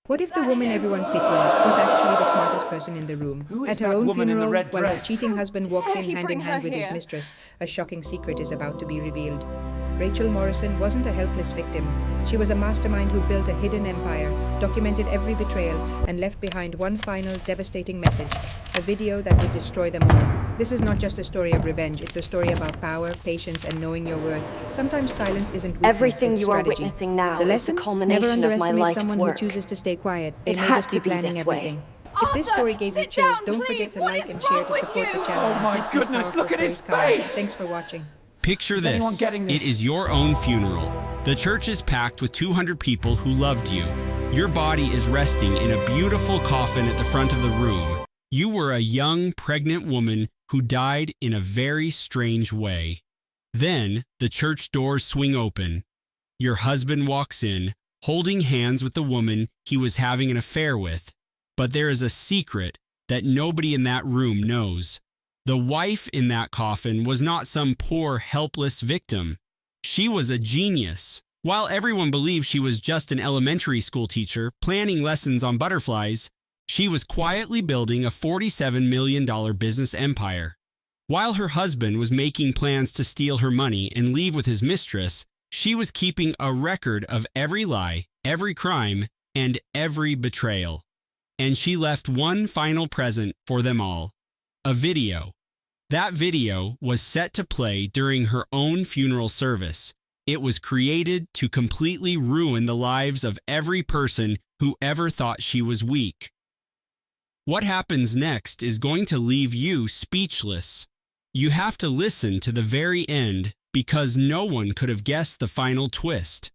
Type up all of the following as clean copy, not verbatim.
What if the woman everyone pitied was actually the smartest person in the room? Who is At her that own woman in the funeral, red while her dress? cheating husband walks in he hand in bring hand her with his here? mistress, a shocking secret is about to be revealed. Rachel Morrison wasn't a helpless victim. She was a mastermind who built a hidden empire, documented every betrayal, and left behind one final devastating message, a video that would destroy them all. This is not just a story of revenge, it's a story about power, patience, and knowing your worth. Sometimes silence isn't weakness, Everything it's you are strategy. witnessing now The is lesson? the Never culmination of my underestimate life's someone work. who chooses to stay quiet. They It may had just be to be planning this way. everything. If this story gave you chills, don't forget to like and share to support the channel Oh my and keep these goodness, powerful look at his stories coming. face! Thanks for watching. Picture Is anyone this. getting this? It is your own funeral. The church is packed with 200 people who loved you. Your body is resting in a beautiful coffin at the front of the room. You were a young, pregnant woman who died in a very strange way. Then, the church doors swing open. Your husband walks in, holding hands with the woman he was having an affair with. But there is a secret that nobody in that room knows. The wife in that coffin was not some poor, helpless victim. She was a genius. While everyone believed she was just an elementary school teacher planning lessons on butterflies, she was quietly building a $47 million business empire. While her husband was making plans to steal her money and leave with his mistress, she was keeping a record of every lie, every crime, and every betrayal. And she left one final present for them all. A video. That video was set to play during her own funeral service. It was created to completely ruin the lives of every person who ever thought she was weak. What happens next is going to leave you speechless. You have to listen to the very end because no one could have guessed the final twist.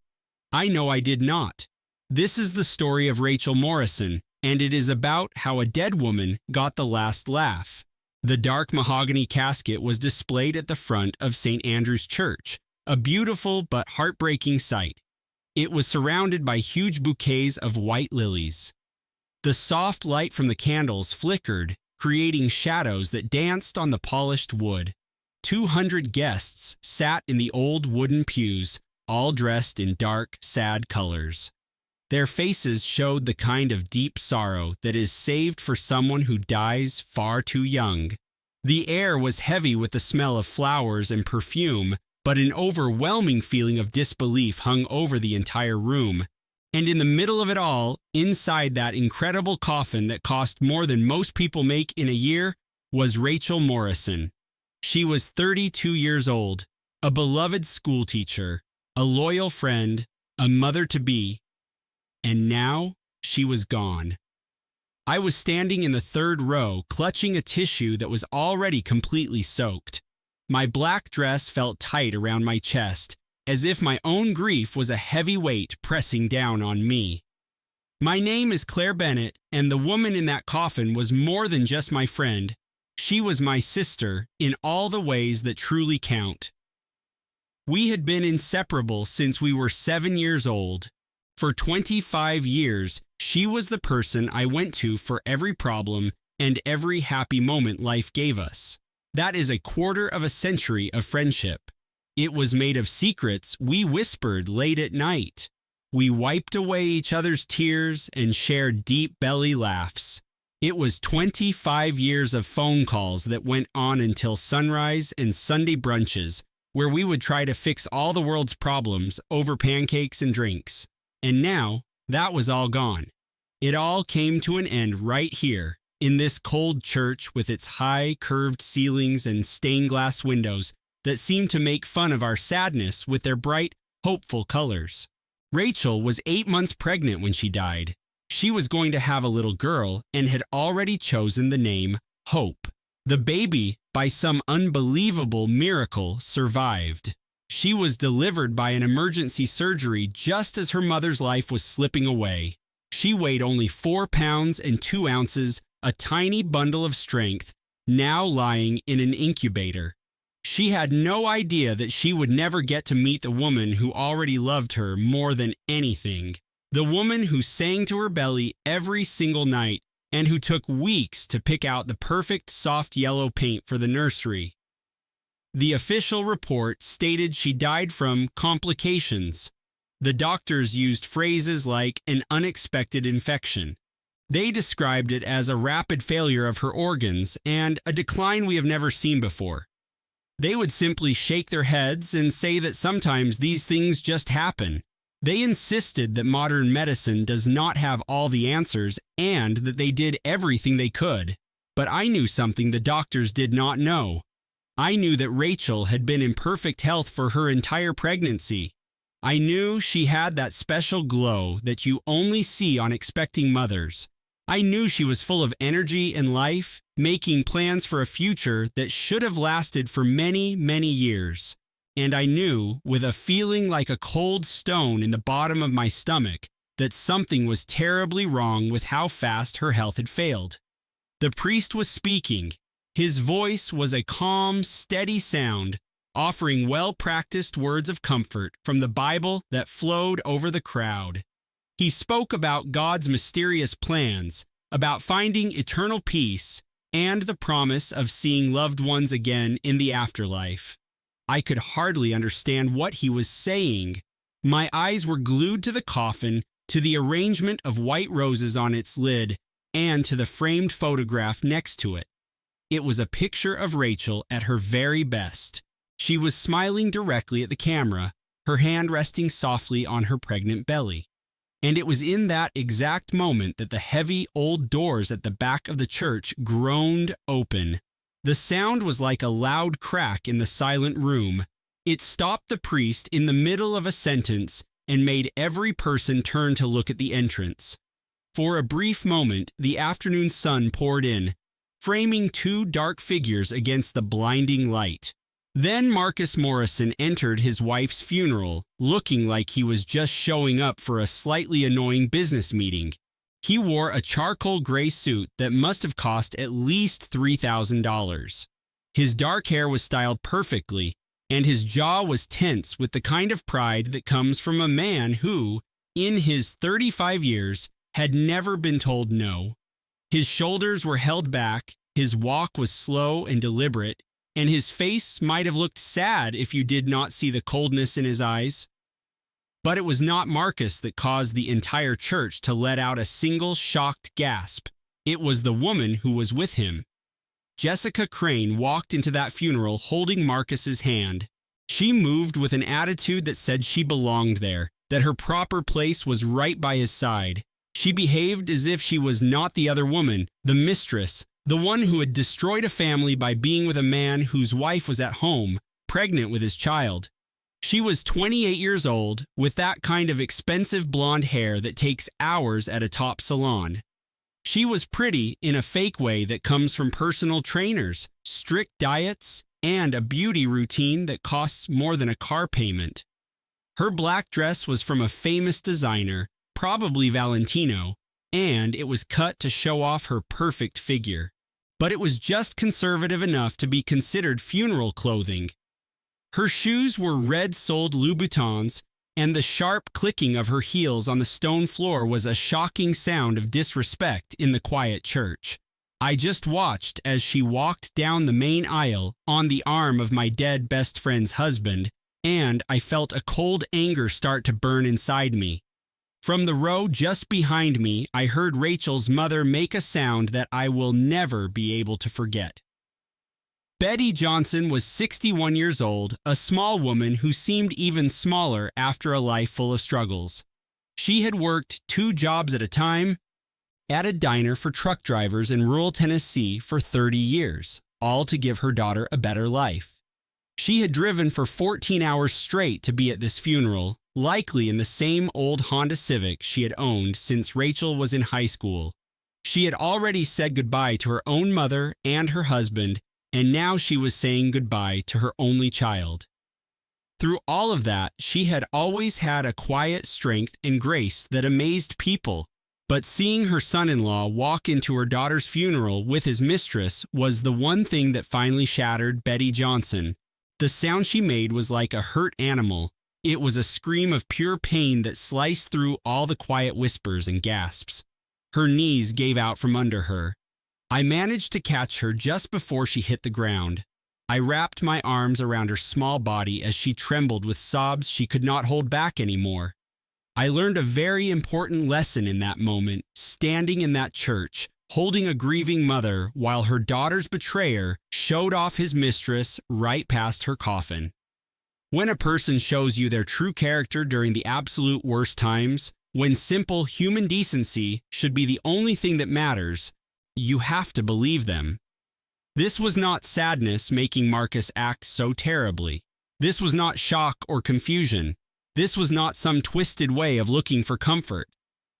I know I did not. This is the story of Rachel Morrison, and it is about how a dead woman got the last laugh. The dark mahogany casket was displayed at the front of St. Andrew's Church, a beautiful but heartbreaking sight. It was surrounded by huge bouquets of white lilies. The soft light from the candles flickered, creating shadows that danced on the polished wood. 200 guests sat in the old wooden pews, all dressed in dark, sad colors. Their faces showed the kind of deep sorrow that is saved for someone who dies far too young. The air was heavy with the smell of flowers and perfume, but an overwhelming feeling of disbelief hung over the entire room. And in the middle of it all, inside that incredible coffin that cost more than most people make in a year, was Rachel Morrison. She was 32 years old, a beloved schoolteacher, a loyal friend, a mother-to-be. And now she was gone. I was standing in the third row, clutching a tissue that was already completely soaked. My black dress felt tight around my chest, as if my own grief was a heavy weight pressing down on me. My name is Claire Bennett, and the woman in that coffin was more than just my friend. She was my sister in all the ways that truly count. We had been inseparable since we were 7 years old. For 25 years, she was the person I went to for every problem and every happy moment life gave us. That is a quarter of a century of friendship. It was made of secrets we whispered late at night. We wiped away each other's tears and shared deep belly laughs. It was 25 years of phone calls that went on until sunrise and Sunday brunches, where we would try to fix all the world's problems over pancakes and drinks. And now, that was all gone. It all came to an end right here, in this cold church with its high, curved ceilings and stained glass windows that seemed to make fun of our sadness with their bright, hopeful colors. Rachel was 8 months pregnant when she died. She was going to have a little girl and had already chosen the name Hope. The baby, by some unbelievable miracle, survived. She was delivered by an emergency surgery just as her mother's life was slipping away. She weighed only 4 pounds and 2 ounces, a tiny bundle of strength, now lying in an incubator. She had no idea that she would never get to meet the woman who already loved her more than anything. The woman who sang to her belly every single night and who took weeks to pick out the perfect soft yellow paint for the nursery. The official report stated she died from complications. The doctors used phrases like an unexpected infection. They described it as a rapid failure of her organs and a decline we have never seen before. They would simply shake their heads and say that sometimes these things just happen. They insisted that modern medicine does not have all the answers and that they did everything they could. But I knew something the doctors did not know. I knew that Rachel had been in perfect health for her entire pregnancy. I knew she had that special glow that you only see on expecting mothers. I knew she was full of energy and life, making plans for a future that should have lasted for many, many years. And I knew, with a feeling like a cold stone in the bottom of my stomach, that something was terribly wrong with how fast her health had failed. The priest was speaking. His voice was a calm, steady sound, offering well-practiced words of comfort from the Bible that flowed over the crowd. He spoke about God's mysterious plans, about finding eternal peace, and the promise of seeing loved ones again in the afterlife. I could hardly understand what he was saying. My eyes were glued to the coffin, to the arrangement of white roses on its lid, and to the framed photograph next to it. It was a picture of Rachel at her very best. She was smiling directly at the camera, her hand resting softly on her pregnant belly. And it was in that exact moment that the heavy old doors at the back of the church groaned open. The sound was like a loud crack in the silent room. It stopped the priest in the middle of a sentence and made every person turn to look at the entrance. For a brief moment, the afternoon sun poured in, framing two dark figures against the blinding light. Then Marcus Morrison entered his wife's funeral, looking like he was just showing up for a slightly annoying business meeting. He wore a charcoal gray suit that must have cost at least $3,000. His dark hair was styled perfectly, and his jaw was tense with the kind of pride that comes from a man who, in his 35 years, had never been told no. His shoulders were held back, his walk was slow and deliberate, and his face might have looked sad if you did not see the coldness in his eyes. But it was not Marcus that caused the entire church to let out a single shocked gasp. It was the woman who was with him. Jessica Crane walked into that funeral holding Marcus's hand. She moved with an attitude that said she belonged there, that her proper place was right by his side. She behaved as if she was not the other woman, the mistress, the one who had destroyed a family by being with a man whose wife was at home, pregnant with his child. She was 28 years old, with that kind of expensive blonde hair that takes hours at a top salon. She was pretty in a fake way that comes from personal trainers, strict diets, and a beauty routine that costs more than a car payment. Her black dress was from a famous designer, probably Valentino, and it was cut to show off her perfect figure. But it was just conservative enough to be considered funeral clothing. Her shoes were red-soled Louboutins, and the sharp clicking of her heels on the stone floor was a shocking sound of disrespect in the quiet church. I just watched as she walked down the main aisle on the arm of my dead best friend's husband, and I felt a cold anger start to burn inside me. From the row just behind me, I heard Rachel's mother make a sound that I will never be able to forget. Betty Johnson was 61 years old, a small woman who seemed even smaller after a life full of struggles. She had worked 2 jobs at a time at a diner for truck drivers in rural Tennessee for 30 years, all to give her daughter a better life. She had driven for 14 hours straight to be at this funeral, likely in the same old Honda Civic she had owned since Rachel was in high school. She had already said goodbye to her own mother and her husband, and now she was saying goodbye to her only child. Through all of that, she had always had a quiet strength and grace that amazed people, but seeing her son-in-law walk into her daughter's funeral with his mistress was the one thing that finally shattered Betty Johnson. The sound she made was like a hurt animal. It was a scream of pure pain that sliced through all the quiet whispers and gasps. Her knees gave out from under her. I managed to catch her just before she hit the ground. I wrapped my arms around her small body as she trembled with sobs she could not hold back anymore. I learned a very important lesson in that moment, standing in that church, holding a grieving mother while her daughter's betrayer showed off his mistress right past her coffin. When a person shows you their true character during the absolute worst times, when simple human decency should be the only thing that matters, you have to believe them. This was not sadness making Marcus act so terribly. This was not shock or confusion. This was not some twisted way of looking for comfort.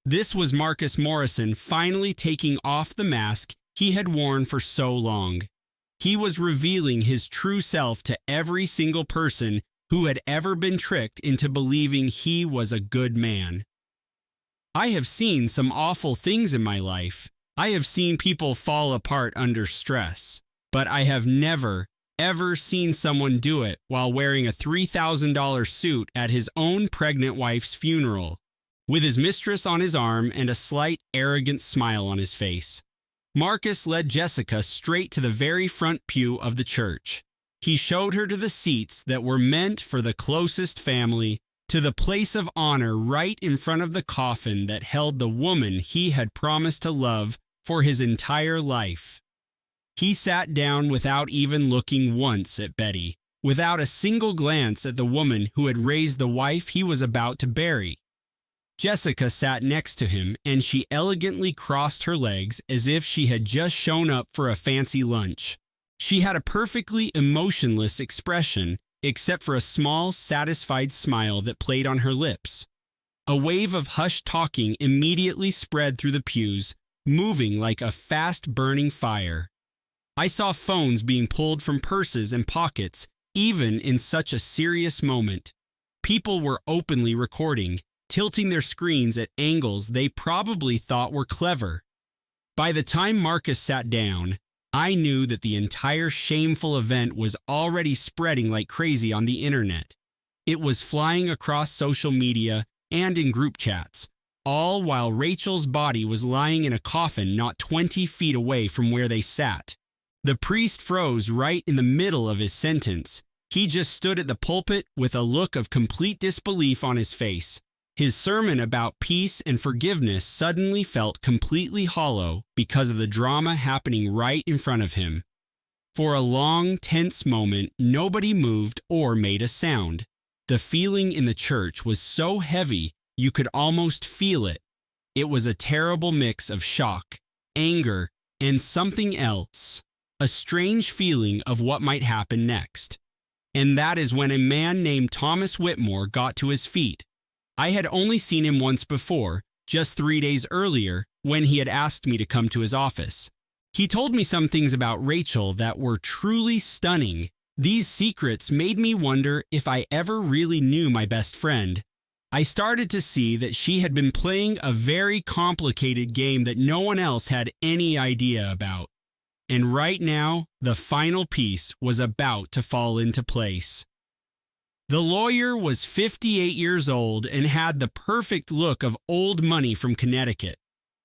This was Marcus Morrison finally taking off the mask he had worn for so long. He was revealing his true self to every single person who had ever been tricked into believing he was a good man. I have seen some awful things in my life. I have seen people fall apart under stress, but I have never, ever seen someone do it while wearing a $3,000 suit at his own pregnant wife's funeral, with his mistress on his arm and a slight, arrogant smile on his face. Marcus led Jessica straight to the very front pew of the church. He showed her to the seats that were meant for the closest family, to the place of honor right in front of the coffin that held the woman he had promised to love for his entire life. He sat down without even looking once at Betty, without a single glance at the woman who had raised the wife he was about to bury. Jessica sat next to him, and she elegantly crossed her legs as if she had just shown up for a fancy lunch. She had a perfectly emotionless expression, except for a small, satisfied smile that played on her lips. A wave of hushed talking immediately spread through the pews, moving like a fast-burning fire. I saw phones being pulled from purses and pockets, even in such a serious moment. People were openly recording, tilting their screens at angles they probably thought were clever. By the time Marcus sat down, I knew that the entire shameful event was already spreading like crazy on the internet. It was flying across social media and in group chats, all while Rachel's body was lying in a coffin not 20 feet away from where they sat. The priest froze right in the middle of his sentence. He just stood at the pulpit with a look of complete disbelief on his face. His sermon about peace and forgiveness suddenly felt completely hollow because of the drama happening right in front of him. For a long, tense moment, nobody moved or made a sound. The feeling in the church was so heavy you could almost feel it. It was a terrible mix of shock, anger, and something else. A strange feeling of what might happen next. And that is when a man named Thomas Whitmore got to his feet. I had only seen him once before, just 3 days earlier, when he had asked me to come to his office. He told me some things about Rachel that were truly stunning. These secrets made me wonder if I ever really knew my best friend. I started to see that she had been playing a very complicated game that no one else had any idea about. And right now, the final piece was about to fall into place. The lawyer was 58 years old and had the perfect look of old money from Connecticut.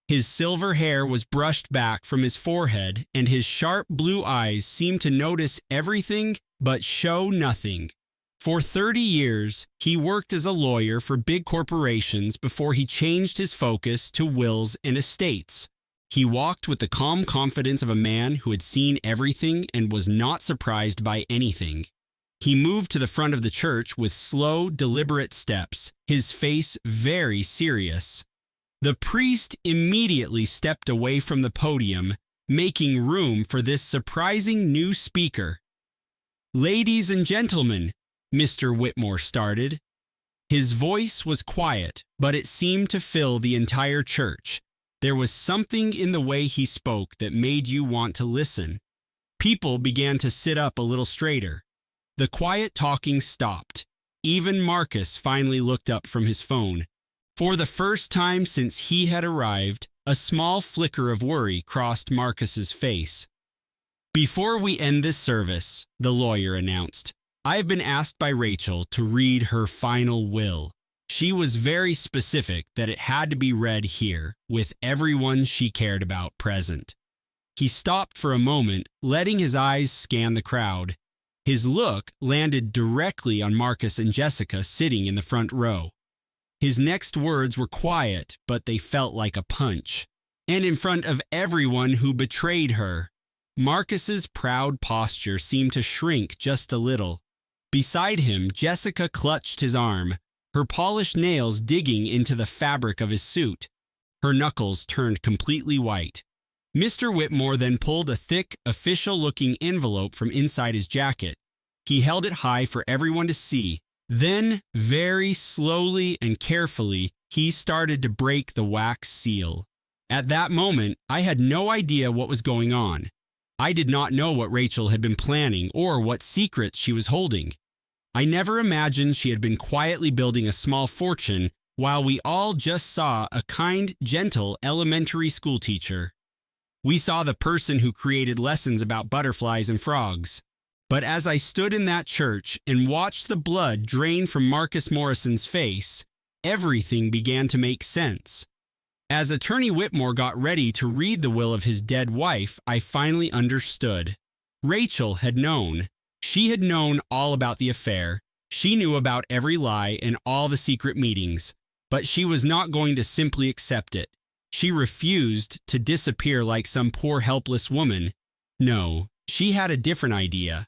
His silver hair was brushed back from his forehead, and his sharp blue eyes seemed to notice everything but show nothing. For 30 years, he worked as a lawyer for big corporations before he changed his focus to wills and estates. He walked with the calm confidence of a man who had seen everything and was not surprised by anything. He moved to the front of the church with slow, deliberate steps, his face very serious. The priest immediately stepped away from the podium, making room for this surprising new speaker. "Ladies and gentlemen," Mr. Whitmore started. His voice was quiet, but it seemed to fill the entire church. There was something in the way he spoke that made you want to listen. People began to sit up a little straighter. The quiet talking stopped. Even Marcus finally looked up from his phone. For the first time since he had arrived, a small flicker of worry crossed Marcus's face. "Before we end this service," the lawyer announced, "I've been asked by Rachel to read her final will. She was very specific that it had to be read here, with everyone she cared about present." He stopped for a moment, letting his eyes scan the crowd. His look landed directly on Marcus and Jessica sitting in the front row. His next words were quiet, but they felt like a punch. And in front of everyone who betrayed her. Marcus's proud posture seemed to shrink just a little. Beside him, Jessica clutched his arm, her polished nails digging into the fabric of his suit. Her knuckles turned completely white. Mr. Whitmore then pulled a thick, official-looking envelope from inside his jacket. He held it high for everyone to see. Then, very slowly and carefully, he started to break the wax seal. At that moment, I had no idea what was going on. I did not know what Rachel had been planning or what secrets she was holding. I never imagined she had been quietly building a small fortune while we all just saw a kind, gentle elementary school teacher. We saw the person who created lessons about butterflies and frogs. But as I stood in that church and watched the blood drain from Marcus Morrison's face, everything began to make sense. As Attorney Whitmore got ready to read the will of his dead wife, I finally understood. Rachel had known. She had known all about the affair. She knew about every lie and all the secret meetings. But she was not going to simply accept it. She refused to disappear like some poor helpless woman. No, she had a different idea.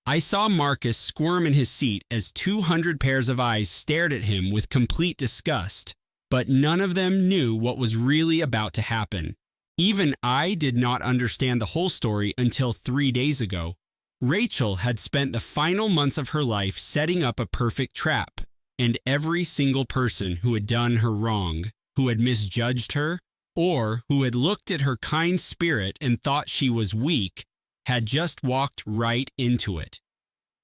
I saw Marcus squirm in his seat as 200 pairs of eyes stared at him with complete disgust. But none of them knew what was really about to happen. Even I did not understand the whole story until 3 days ago. Rachel had spent the final months of her life setting up a perfect trap, and every single person who had done her wrong, who had misjudged her, or who had looked at her kind spirit and thought she was weak, had just walked right into it.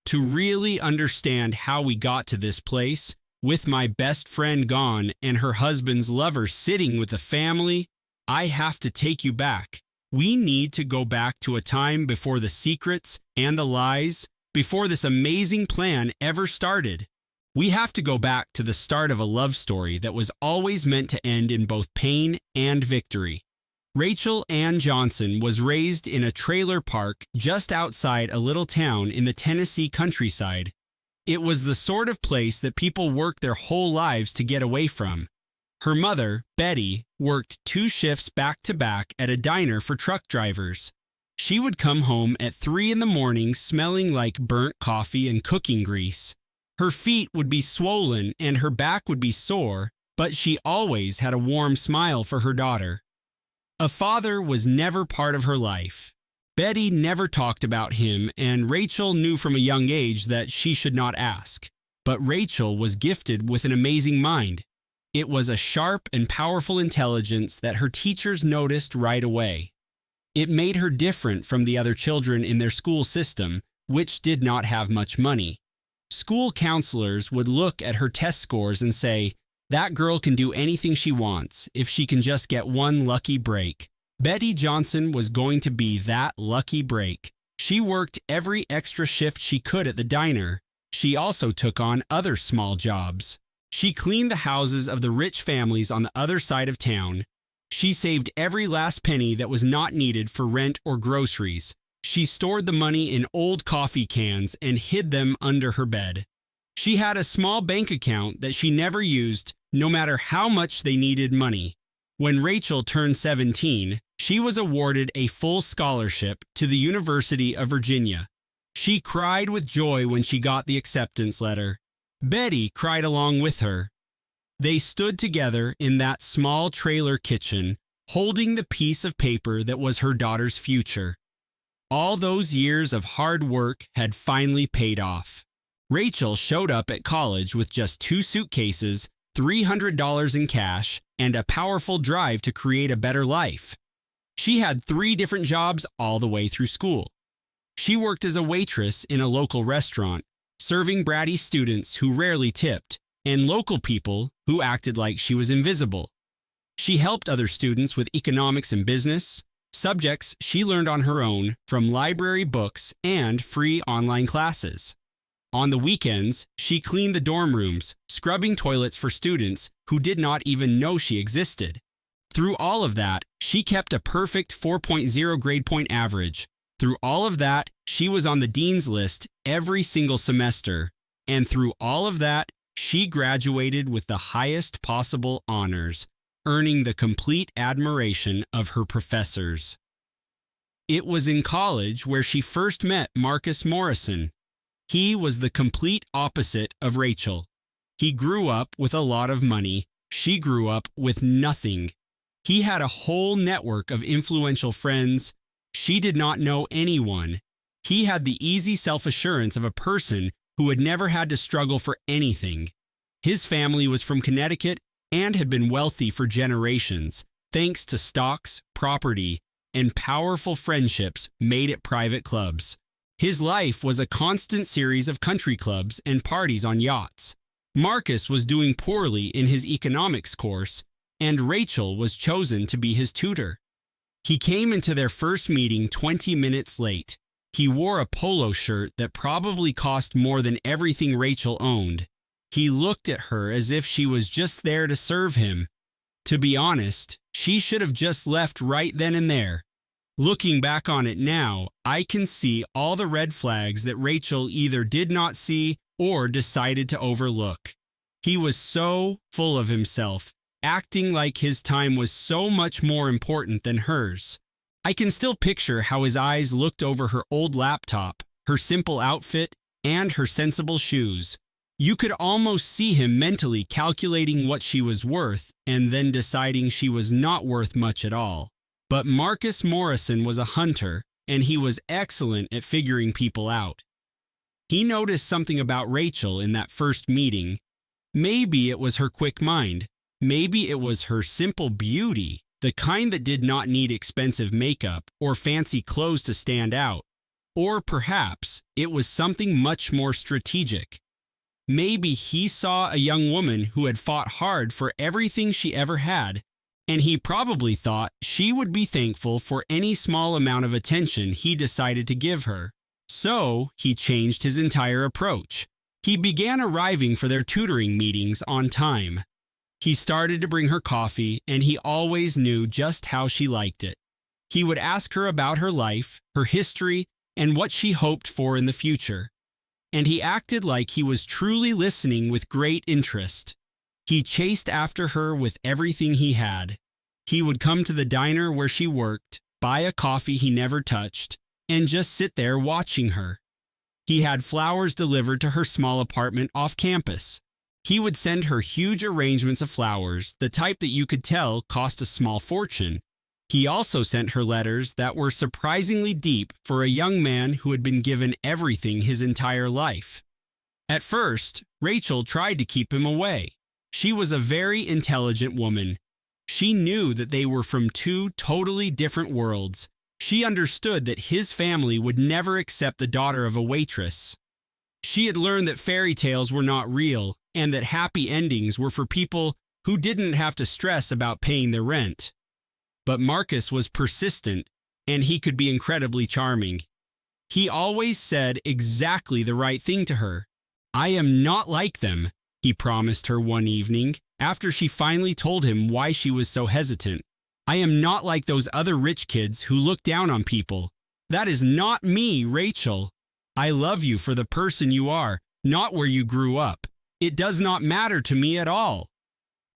To really understand how we got to this place, with my best friend gone and her husband's lover sitting with the family, I have to take you back. We need to go back to a time before the secrets and the lies, before this amazing plan ever started. We have to go back to the start of a love story that was always meant to end in both pain and victory. Rachel Ann Johnson was raised in a trailer park just outside a little town in the Tennessee countryside. It was the sort of place that people worked their whole lives to get away from. Her mother, Betty, worked 2 shifts back-to-back at a diner for truck drivers. She would come home at 3 in the morning smelling like burnt coffee and cooking grease. Her feet would be swollen and her back would be sore, but she always had a warm smile for her daughter. A father was never part of her life. Betty never talked about him, and Rachel knew from a young age that she should not ask. But Rachel was gifted with an amazing mind. It was a sharp and powerful intelligence that her teachers noticed right away. It made her different from the other children in their school system, which did not have much money. School counselors would look at her test scores and say, "That girl can do anything she wants if she can just get one lucky break." Betty Johnson was going to be that lucky break. She worked every extra shift she could at the diner. She also took on other small jobs. She cleaned the houses of the rich families on the other side of town. She saved every last penny that was not needed for rent or groceries. She stored the money in old coffee cans and hid them under her bed. She had a small bank account that she never used, no matter how much they needed money. When Rachel turned 17, she was awarded a full scholarship to the University of Virginia. She cried with joy when she got the acceptance letter. Betty cried along with her. They stood together in that small trailer kitchen, holding the piece of paper that was her daughter's future. All those years of hard work had finally paid off. Rachel showed up at college with just 2 suitcases, $300 in cash, and a powerful drive to create a better life. She had 3 different jobs all the way through school. She worked as a waitress in a local restaurant, serving bratty students who rarely tipped, and local people who acted like she was invisible. She helped other students with economics and business, subjects she learned on her own from library books and free online classes. On the weekends, she cleaned the dorm rooms, scrubbing toilets for students who did not even know she existed. Through all of that, she kept a perfect 4.0 grade point average. Through all of that, she was on the dean's list every single semester. And through all of that, she graduated with the highest possible honors, earning the complete admiration of her professors. It was in college where she first met Marcus Morrison. He was the complete opposite of Rachel. He grew up with a lot of money. She grew up with nothing. He had a whole network of influential friends. She did not know anyone. He had the easy self-assurance of a person who had never had to struggle for anything. His family was from Connecticut and had been wealthy for generations, thanks to stocks, property, and powerful friendships made at private clubs. His life was a constant series of country clubs and parties on yachts. Marcus was doing poorly in his economics course, and Rachel was chosen to be his tutor. He came into their first meeting 20 minutes late. He wore a polo shirt that probably cost more than everything Rachel owned. He looked at her as if she was just there to serve him. To be honest, she should have just left right then and there. Looking back on it now, I can see all the red flags that Rachel either did not see or decided to overlook. He was so full of himself, acting like his time was so much more important than hers. I can still picture how his eyes looked over her old laptop, her simple outfit, and her sensible shoes. You could almost see him mentally calculating what she was worth and then deciding she was not worth much at all. But Marcus Morrison was a hunter, and he was excellent at figuring people out. He noticed something about Rachel in that first meeting. Maybe it was her quick mind. Maybe it was her simple beauty, the kind that did not need expensive makeup or fancy clothes to stand out. Or perhaps it was something much more strategic. Maybe he saw a young woman who had fought hard for everything she ever had, and he probably thought she would be thankful for any small amount of attention he decided to give her. So he changed his entire approach. He began arriving for their tutoring meetings on time. He started to bring her coffee, and he always knew just how she liked it. He would ask her about her life, her history, and what she hoped for in the future. And he acted like he was truly listening with great interest. He chased after her with everything he had. He would come to the diner where she worked, buy a coffee he never touched, and just sit there watching her. He had flowers delivered to her small apartment off campus. He would send her huge arrangements of flowers, the type that you could tell cost a small fortune. He also sent her letters that were surprisingly deep for a young man who had been given everything his entire life. At first, Rachel tried to keep him away. She was a very intelligent woman. She knew that they were from two totally different worlds. She understood that his family would never accept the daughter of a waitress. She had learned that fairy tales were not real and that happy endings were for people who didn't have to stress about paying their rent. But Marcus was persistent, and he could be incredibly charming. He always said exactly the right thing to her. "I am not like them," he promised her one evening, after she finally told him why she was so hesitant. "I am not like those other rich kids who look down on people. That is not me, Rachel. I love you for the person you are, not where you grew up. It does not matter to me at all."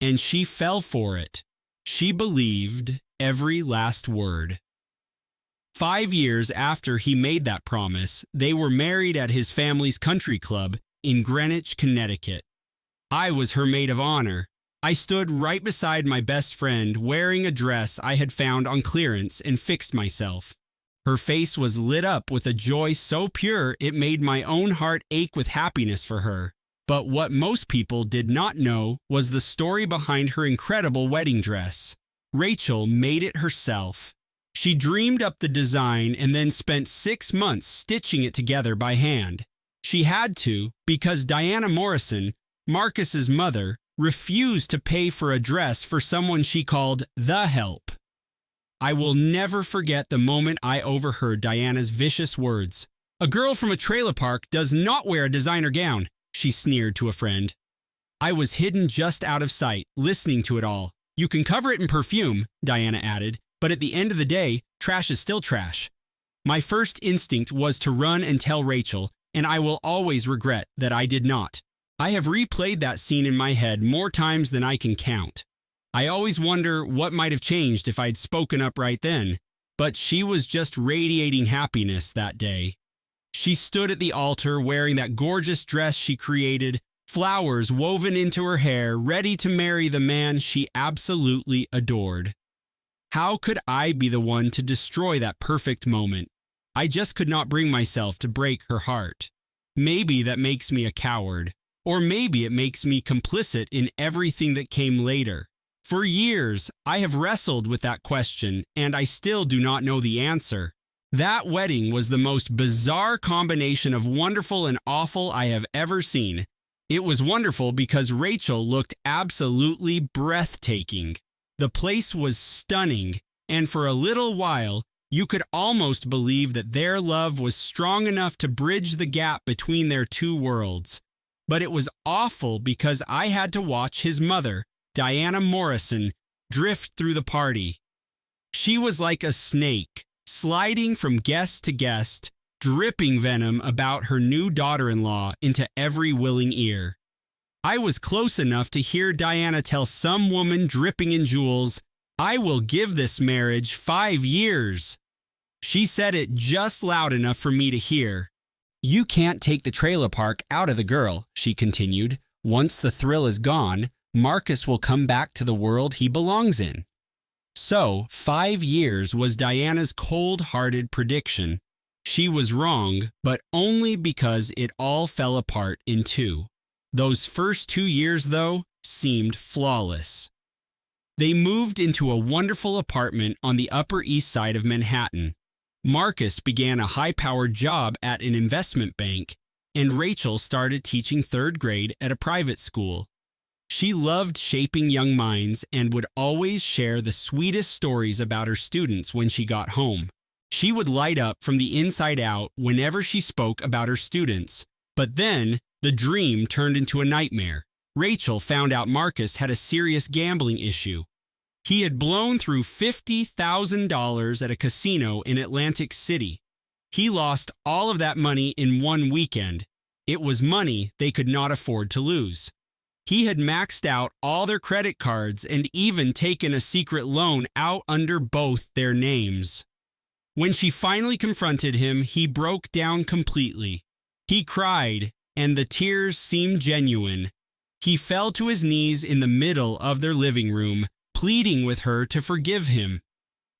And she fell for it. She believed every last word. 5 years after he made that promise, they were married at his family's country club in Greenwich, Connecticut. I was her maid of honor. I stood right beside my best friend wearing a dress I had found on clearance and fixed myself. Her face was lit up with a joy so pure it made my own heart ache with happiness for her. But what most people did not know was the story behind her incredible wedding dress. Rachel made it herself. She dreamed up the design and then spent 6 months stitching it together by hand. She had to because Diana Morrison, Marcus's mother, refused to pay for a dress for someone she called the help. I will never forget the moment I overheard Diana's vicious words. "A girl from a trailer park does not wear a designer gown," she sneered to a friend. I was hidden just out of sight, listening to it all. "You can cover it in perfume," Diana added, "but at the end of the day, trash is still trash." My first instinct was to run and tell Rachel, and I will always regret that I did not. I have replayed that scene in my head more times than I can count. I always wonder what might have changed if I'd spoken up right then, but she was just radiating happiness that day. She stood at the altar wearing that gorgeous dress she created, flowers woven into her hair, ready to marry the man she absolutely adored. How could I be the one to destroy that perfect moment? I just could not bring myself to break her heart. Maybe that makes me a coward, or maybe it makes me complicit in everything that came later. For years, I have wrestled with that question, and I still do not know the answer. That wedding was the most bizarre combination of wonderful and awful I have ever seen. It was wonderful because Rachel looked absolutely breathtaking. The place was stunning, and for a little while, you could almost believe that their love was strong enough to bridge the gap between their two worlds. But it was awful because I had to watch his mother, Diana Morrison, drift through the party. She was like a snake, sliding from guest to guest, dripping venom about her new daughter-in-law into every willing ear. I was close enough to hear Diana tell some woman dripping in jewels, "I will give this marriage 5 years." She said it just loud enough for me to hear. "You can't take the trailer park out of the girl," she continued. "Once the thrill is gone, Marcus will come back to the world he belongs in." So, 5 years was Diana's cold-hearted prediction. She was wrong, but only because it all fell apart in 2. Those first 2 years, though, seemed flawless. They moved into a wonderful apartment on the Upper East Side of Manhattan. Marcus began a high-powered job at an investment bank, and Rachel started teaching 3rd grade at a private school. She loved shaping young minds and would always share the sweetest stories about her students when she got home. She would light up from the inside out whenever she spoke about her students, but then the dream turned into a nightmare. Rachel found out Marcus had a serious gambling issue. He had blown through $50,000 at a casino in Atlantic City. He lost all of that money in one weekend. It was money they could not afford to lose. He had maxed out all their credit cards and even taken a secret loan out under both their names. When she finally confronted him, he broke down completely. He cried, and the tears seemed genuine. He fell to his knees in the middle of their living room, pleading with her to forgive him.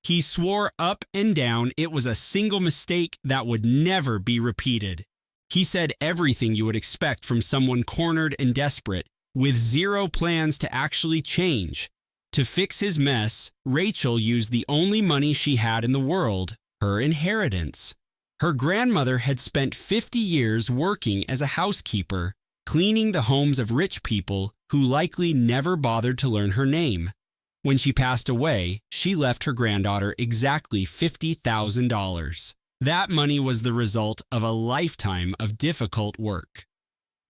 He swore up and down it was a single mistake that would never be repeated. He said everything you would expect from someone cornered and desperate, with zero plans to actually change. To fix his mess, Rachel used the only money she had in the world, her inheritance. Her grandmother had spent 50 years working as a housekeeper, cleaning the homes of rich people who likely never bothered to learn her name. When she passed away, she left her granddaughter exactly $50,000. That money was the result of a lifetime of difficult work.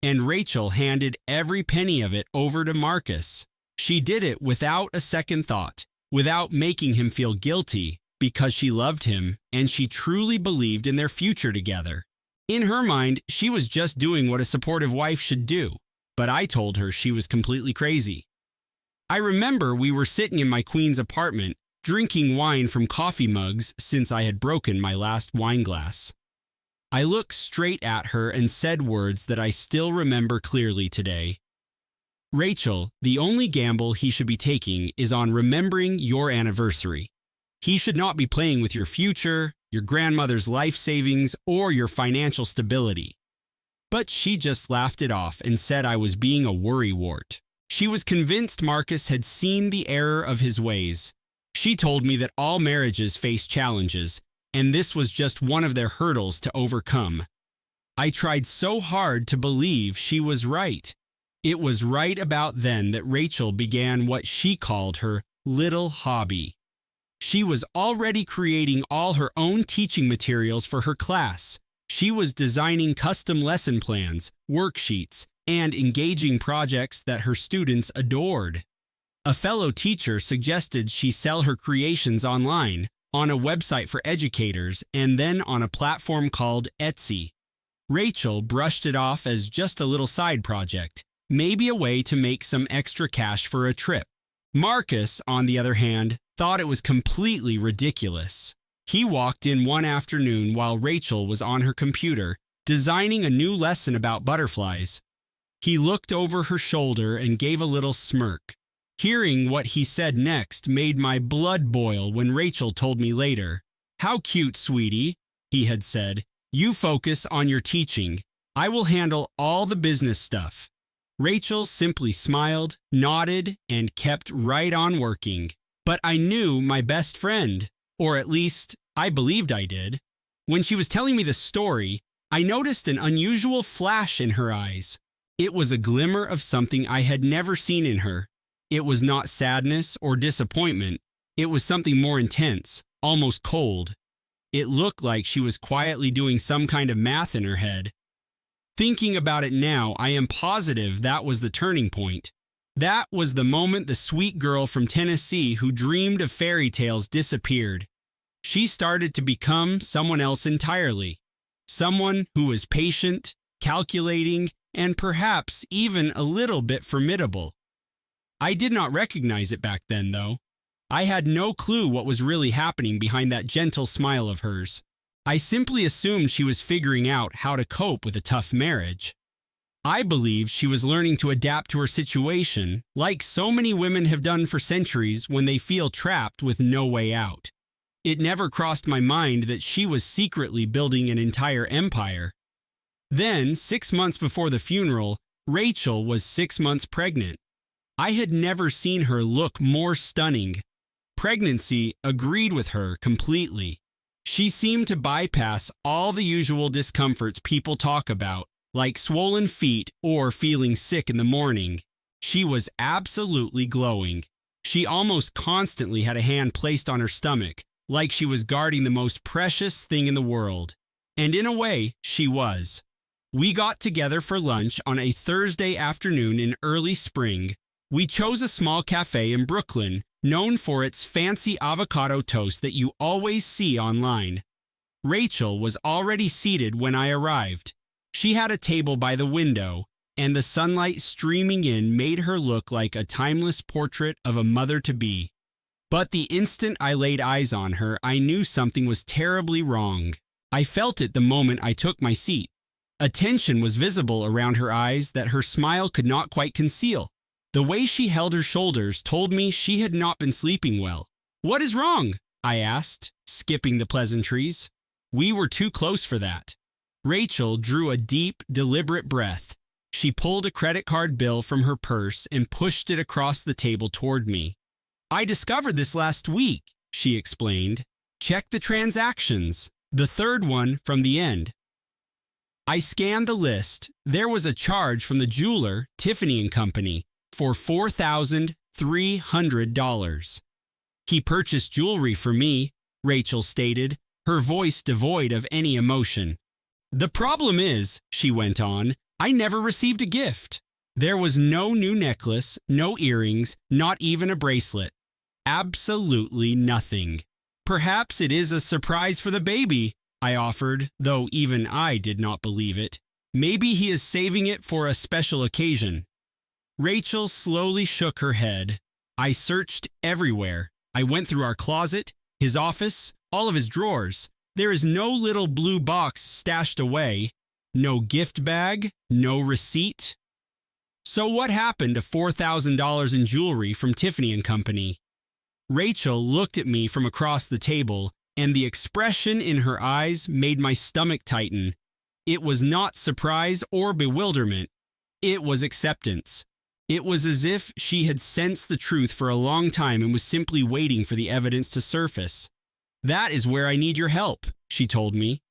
And Rachel handed every penny of it over to Marcus. She did it without a second thought, without making him feel guilty, because she loved him and she truly believed in their future together. In her mind, she was just doing what a supportive wife should do, but I told her she was completely crazy. I remember we were sitting in my queen's apartment, drinking wine from coffee mugs since I had broken my last wine glass. I looked straight at her and said words that I still remember clearly today. "Rachel, the only gamble he should be taking is on remembering your anniversary. He should not be playing with your future, your grandmother's life savings, or your financial stability." But she just laughed it off and said I was being a worrywart. She was convinced Marcus had seen the error of his ways. She told me that all marriages face challenges, and this was just one of their hurdles to overcome. I tried so hard to believe she was right. It was right about then that Rachel began what she called her little hobby. She was already creating all her own teaching materials for her class. She was designing custom lesson plans, worksheets, and engaging projects that her students adored. A fellow teacher suggested she sell her creations online, on a website for educators, and then on a platform called Etsy. Rachel brushed it off as just a little side project, maybe a way to make some extra cash for a trip. Marcus, on the other hand, thought it was completely ridiculous. He walked in one afternoon while Rachel was on her computer, designing a new lesson about butterflies. He looked over her shoulder and gave a little smirk. Hearing what he said next made my blood boil when Rachel told me later. "How cute, sweetie," he had said. "You focus on your teaching. I will handle all the business stuff." Rachel simply smiled, nodded, and kept right on working. But I knew my best friend, or at least I believed I did. When she was telling me the story, I noticed an unusual flash in her eyes. It was a glimmer of something I had never seen in her. It was not sadness or disappointment. It was something more intense, almost cold. It looked like she was quietly doing some kind of math in her head. Thinking about it now, I am positive that was the turning point. That was the moment the sweet girl from Tennessee who dreamed of fairy tales disappeared. She started to become someone else entirely. Someone who was patient, calculating, and perhaps even a little bit formidable. I did not recognize it back then, though. I had no clue what was really happening behind that gentle smile of hers. I simply assumed she was figuring out how to cope with a tough marriage. I believed she was learning to adapt to her situation, like so many women have done for centuries when they feel trapped with no way out. It never crossed my mind that she was secretly building an entire empire. Then, 6 months before the funeral, Rachel was 6 months pregnant. I had never seen her look more stunning. Pregnancy agreed with her completely. She seemed to bypass all the usual discomforts people talk about, like swollen feet or feeling sick in the morning. She was absolutely glowing. She almost constantly had a hand placed on her stomach, like she was guarding the most precious thing in the world. And in a way, she was. We got together for lunch on a Thursday afternoon in early spring. We chose a small cafe in Brooklyn, known for its fancy avocado toast that you always see online. Rachel was already seated when I arrived. She had a table by the window, and the sunlight streaming in made her look like a timeless portrait of a mother-to-be. But the instant I laid eyes on her, I knew something was terribly wrong. I felt it the moment I took my seat. A tension was visible around her eyes that her smile could not quite conceal. The way she held her shoulders told me she had not been sleeping well. "What is wrong?" I asked, skipping the pleasantries. We were too close for that. Rachel drew a deep, deliberate breath. She pulled a credit card bill from her purse and pushed it across the table toward me. "I discovered this last week," she explained. "Check the transactions, the third one from the end." I scanned the list. There was a charge from the jeweler, Tiffany & Company, for $4,300. "He purchased jewelry for me," Rachel stated, her voice devoid of any emotion. "The problem is," she went on, "I never received a gift. There was no new necklace, no earrings, not even a bracelet. Absolutely nothing." "Perhaps it is a surprise for the baby," I offered, though even I did not believe it. "Maybe he is saving it for a special occasion." Rachel slowly shook her head. I searched everywhere. I went through our closet, his office, all of his drawers. There is no little blue box stashed away, no gift bag, no receipt. So what happened to $4,000 in jewelry from Tiffany & Company? Rachel looked at me from across the table, and the expression in her eyes made my stomach tighten. It was not surprise or bewilderment. It was acceptance. It was as if she had sensed the truth for a long time and was simply waiting for the evidence to surface. "That is where I need your help," she told me.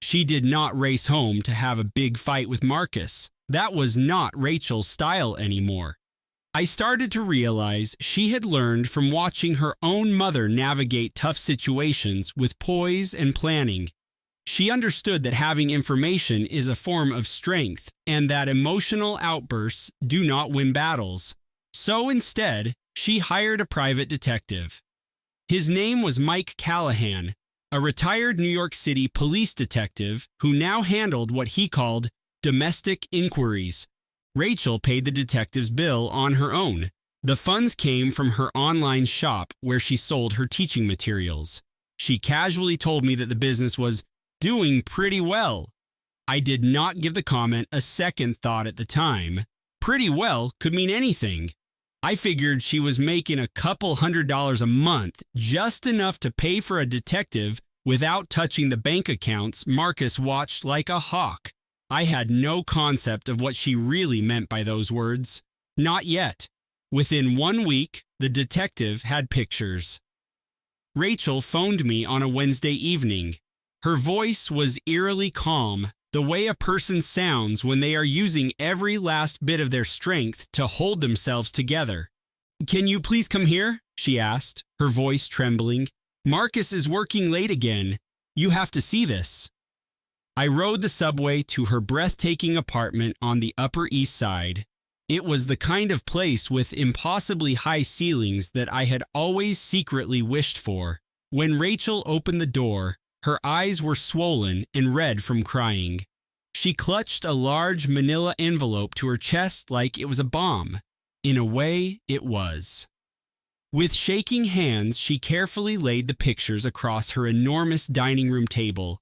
She did not race home to have a big fight with Marcus. That was not Rachel's style anymore. I started to realize she had learned from watching her own mother navigate tough situations with poise and planning. She understood that having information is a form of strength and that emotional outbursts do not win battles. So instead, she hired a private detective. His name was Mike Callahan. a retired New York City police detective who now handled what he called domestic inquiries. Rachel paid the detective's bill on her own. The funds came from her online shop where she sold her teaching materials. She casually told me that the business was doing pretty well. I did not give the comment a second thought at the time. Pretty well could mean anything. I figured she was making a couple $100s a month, just enough to pay for a detective without touching the bank accounts Marcus watched like a hawk. I had no concept of what she really meant by those words. Not yet. Within 1 week, the detective had pictures. Rachel phoned me on a Wednesday evening. Her voice was eerily calm, the way a person sounds when they are using every last bit of their strength to hold themselves together. "Can you please come here?" she asked, her voice trembling. "Marcus is working late again. You have to see this." I rode the subway to her breathtaking apartment on the Upper East Side. It was the kind of place with impossibly high ceilings that I had always secretly wished for. When Rachel opened the door, her eyes were swollen and red from crying. She clutched a large manila envelope to her chest like it was a bomb. In a way, it was. With shaking hands, she carefully laid the pictures across her enormous dining room table.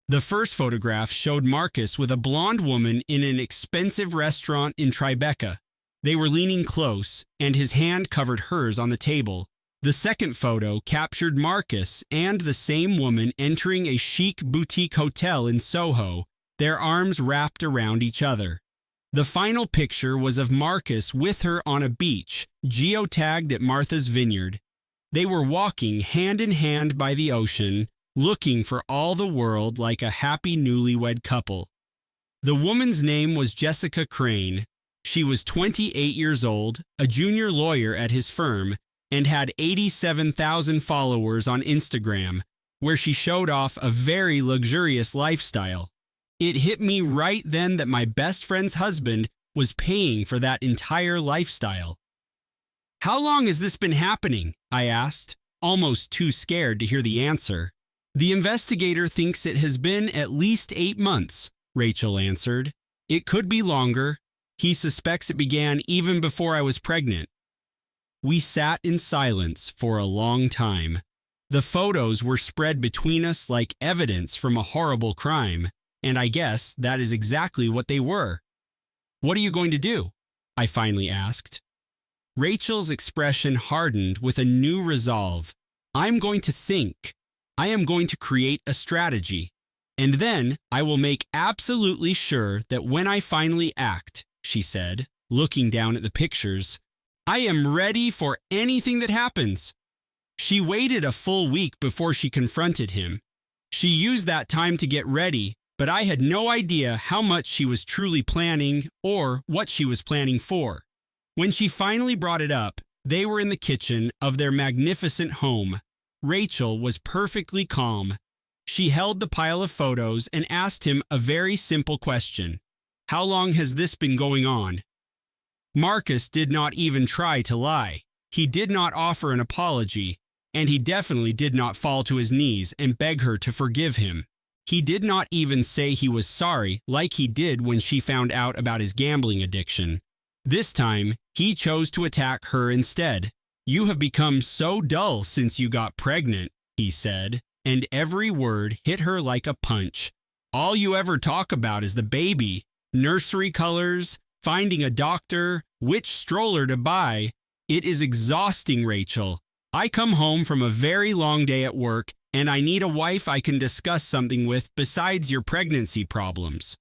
The first photograph showed Marcus with a blonde woman in an expensive restaurant in Tribeca. They were leaning close, and his hand covered hers on the table. The second photo captured Marcus and the same woman entering a chic boutique hotel in Soho, their arms wrapped around each other. The final picture was of Marcus with her on a beach, geotagged at Martha's Vineyard. They were walking hand in hand by the ocean, looking for all the world like a happy newlywed couple. The woman's name was Jessica Crane. She was 28 years old, a junior lawyer at his firm, and had 87,000 followers on Instagram, where she showed off a very luxurious lifestyle. It hit me right then that my best friend's husband was paying for that entire lifestyle. "How long has this been happening?" I asked, almost too scared to hear the answer. "The investigator thinks it has been at least 8 months, Rachel answered. "It could be longer. He suspects it began even before I was pregnant." We sat in silence for a long time. The photos were spread between us like evidence from a horrible crime, and I guess that is exactly what they were. "What are you going to do?" I finally asked. Rachel's expression hardened with a new resolve. "I'm going to think. I am going to create a strategy. And then I will make absolutely sure that when I finally act," she said, looking down at the pictures, "I am ready for anything that happens." She waited a full week before she confronted him. She used that time to get ready, but I had no idea how much she was truly planning or what she was planning for. When she finally brought it up, they were in the kitchen of their magnificent home. Rachel was perfectly calm. She held the pile of photos and asked him a very simple question. "How long has this been going on?" Marcus did not even try to lie. He did not offer an apology, and he definitely did not fall to his knees and beg her to forgive him. He did not even say he was sorry like he did when she found out about his gambling addiction. This time, he chose to attack her instead. "You have become so dull since you got pregnant," he said, and every word hit her like a punch. "All you ever talk about is the baby, nursery colors, finding a doctor, which stroller to buy. It is exhausting, Rachel. I come home from a very long day at work, and I need a wife I can discuss something with besides your pregnancy problems."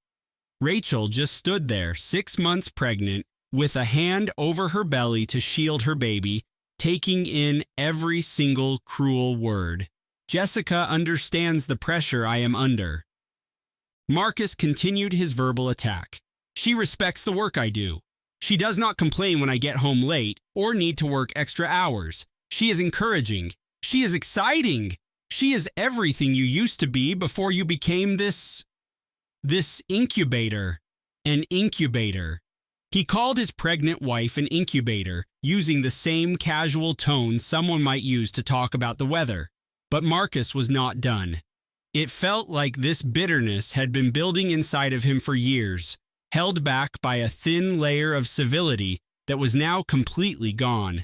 Rachel just stood there, 6 months pregnant, with a hand over her belly to shield her baby, taking in every single cruel word. "Jessica understands the pressure I am under." Marcus continued his verbal attack. "She respects the work I do. She does not complain when I get home late or need to work extra hours. She is encouraging. She is exciting. She is everything you used to be before you became this incubator. An incubator." He called his pregnant wife an incubator, using the same casual tone someone might use to talk about the weather. But Marcus was not done. It felt like this bitterness had been building inside of him for years, held back by a thin layer of civility that was now completely gone.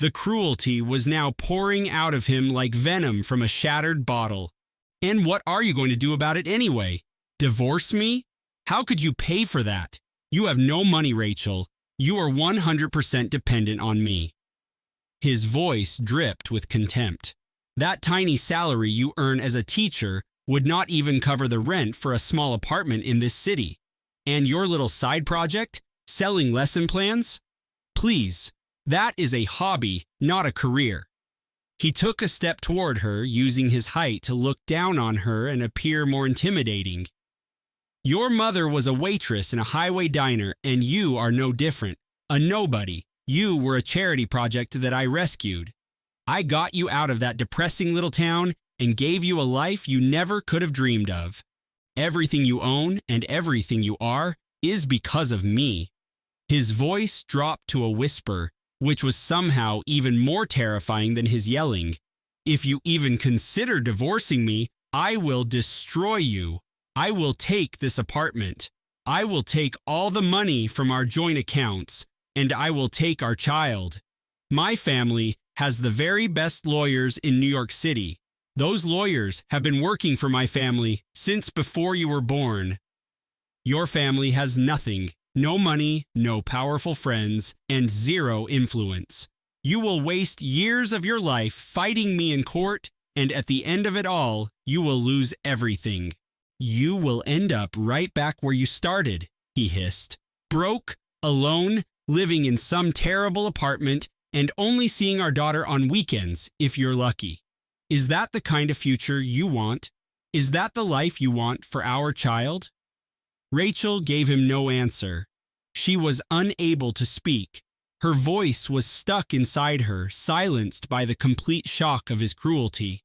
The cruelty was now pouring out of him like venom from a shattered bottle. And what are you going to do about it anyway? Divorce me? How could you pay for that? You have no money, Rachel. You are 100% dependent on me. His voice dripped with contempt. That tiny salary you earn as a teacher would not even cover the rent for a small apartment in this city. And your little side project, selling lesson plans? Please, that is a hobby, not a career. He took a step toward her, using his height to look down on her and appear more intimidating. Your mother was a waitress in a highway diner, and you are no different. A nobody. You were a charity project that I rescued. I got you out of that depressing little town and gave you a life you never could have dreamed of. Everything you own and everything you are is because of me. His voice dropped to a whisper, which was somehow even more terrifying than his yelling. If you even consider divorcing me, I will destroy you. I will take this apartment. I will take all the money from our joint accounts, and I will take our child. My family has the very best lawyers in New York City. Those lawyers have been working for my family since before you were born. Your family has nothing, no money, no powerful friends, and zero influence. You will waste years of your life fighting me in court, and at the end of it all, you will lose everything. You will end up right back where you started, he hissed. Broke, alone, living in some terrible apartment, and only seeing our daughter on weekends if you're lucky. Is that the kind of future you want? Is that the life you want for our child? Rachel gave him no answer. She was unable to speak. Her voice was stuck inside her, silenced by the complete shock of his cruelty.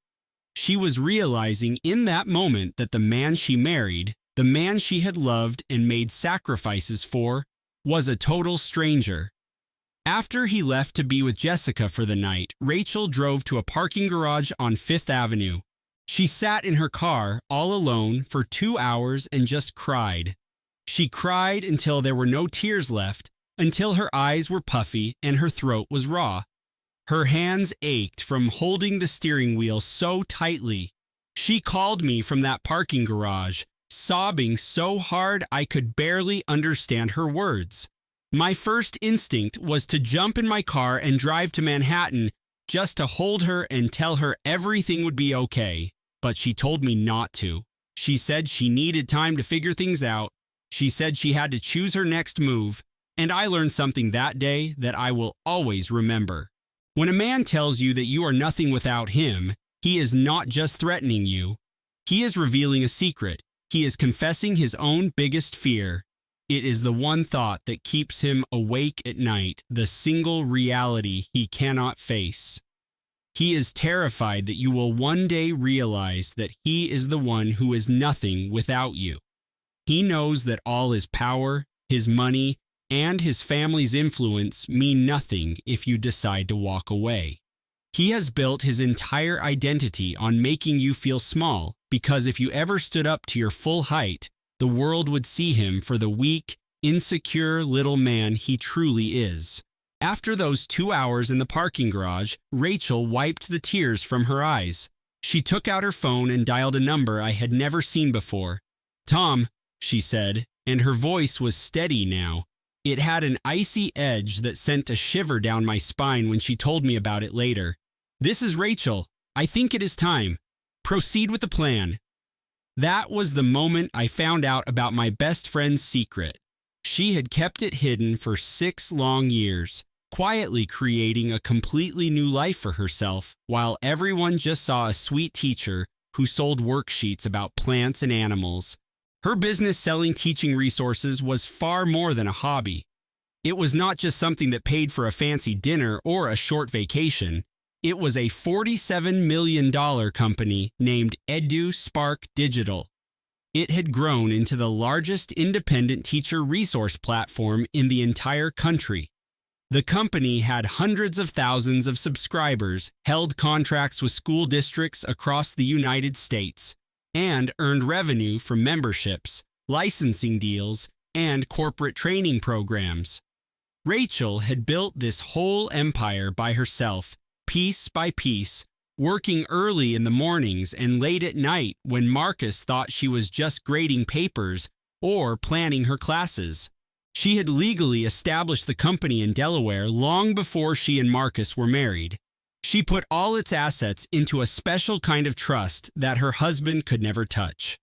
She was realizing in that moment that the man she married, the man she had loved and made sacrifices for, was a total stranger. After he left to be with Jessica for the night, Rachel drove to a parking garage on 5th Avenue. She sat in her car, all alone, for 2 hours and just cried. She cried until there were no tears left, until her eyes were puffy and her throat was raw. Her hands ached from holding the steering wheel so tightly. She called me from that parking garage, sobbing so hard I could barely understand her words. My first instinct was to jump in my car and drive to Manhattan just to hold her and tell her everything would be okay. But she told me not to. She said she needed time to figure things out. She said she had to choose her next move, and I learned something that day that I will always remember. When a man tells you that you are nothing without him, he is not just threatening you. He is revealing a secret. He is confessing his own biggest fear. It is the one thought that keeps him awake at night, the single reality he cannot face. He is terrified that you will one day realize that he is the one who is nothing without you. He knows that all his power, his money, and his family's influence mean nothing if you decide to walk away. He has built his entire identity on making you feel small, because if you ever stood up to your full height, the world would see him for the weak, insecure little man he truly is. After those 2 hours in the parking garage, Rachel wiped the tears from her eyes. She took out her phone and dialed a number I had never seen before. "Tom," she said, and her voice was steady now. It had an icy edge that sent a shiver down my spine when she told me about it later. "This is Rachel. I think it is time. Proceed with the plan." That was the moment I found out about my best friend's secret. She had kept it hidden for 6 long years, quietly creating a completely new life for herself, while everyone just saw a sweet teacher who sold worksheets about plants and animals. Her business selling teaching resources was far more than a hobby. It was not just something that paid for a fancy dinner or a short vacation. It was a $47 million company named EduSpark Digital. It had grown into the largest independent teacher resource platform in the entire country. The company had hundreds of thousands of subscribers, held contracts with school districts across the United States, and earned revenue from memberships, licensing deals, and corporate training programs. Rachel had built this whole empire by herself, piece by piece, working early in the mornings and late at night when Marcus thought she was just grading papers or planning her classes. She had legally established the company in Delaware long before she and Marcus were married. She put all its assets into a special kind of trust that her husband could never touch.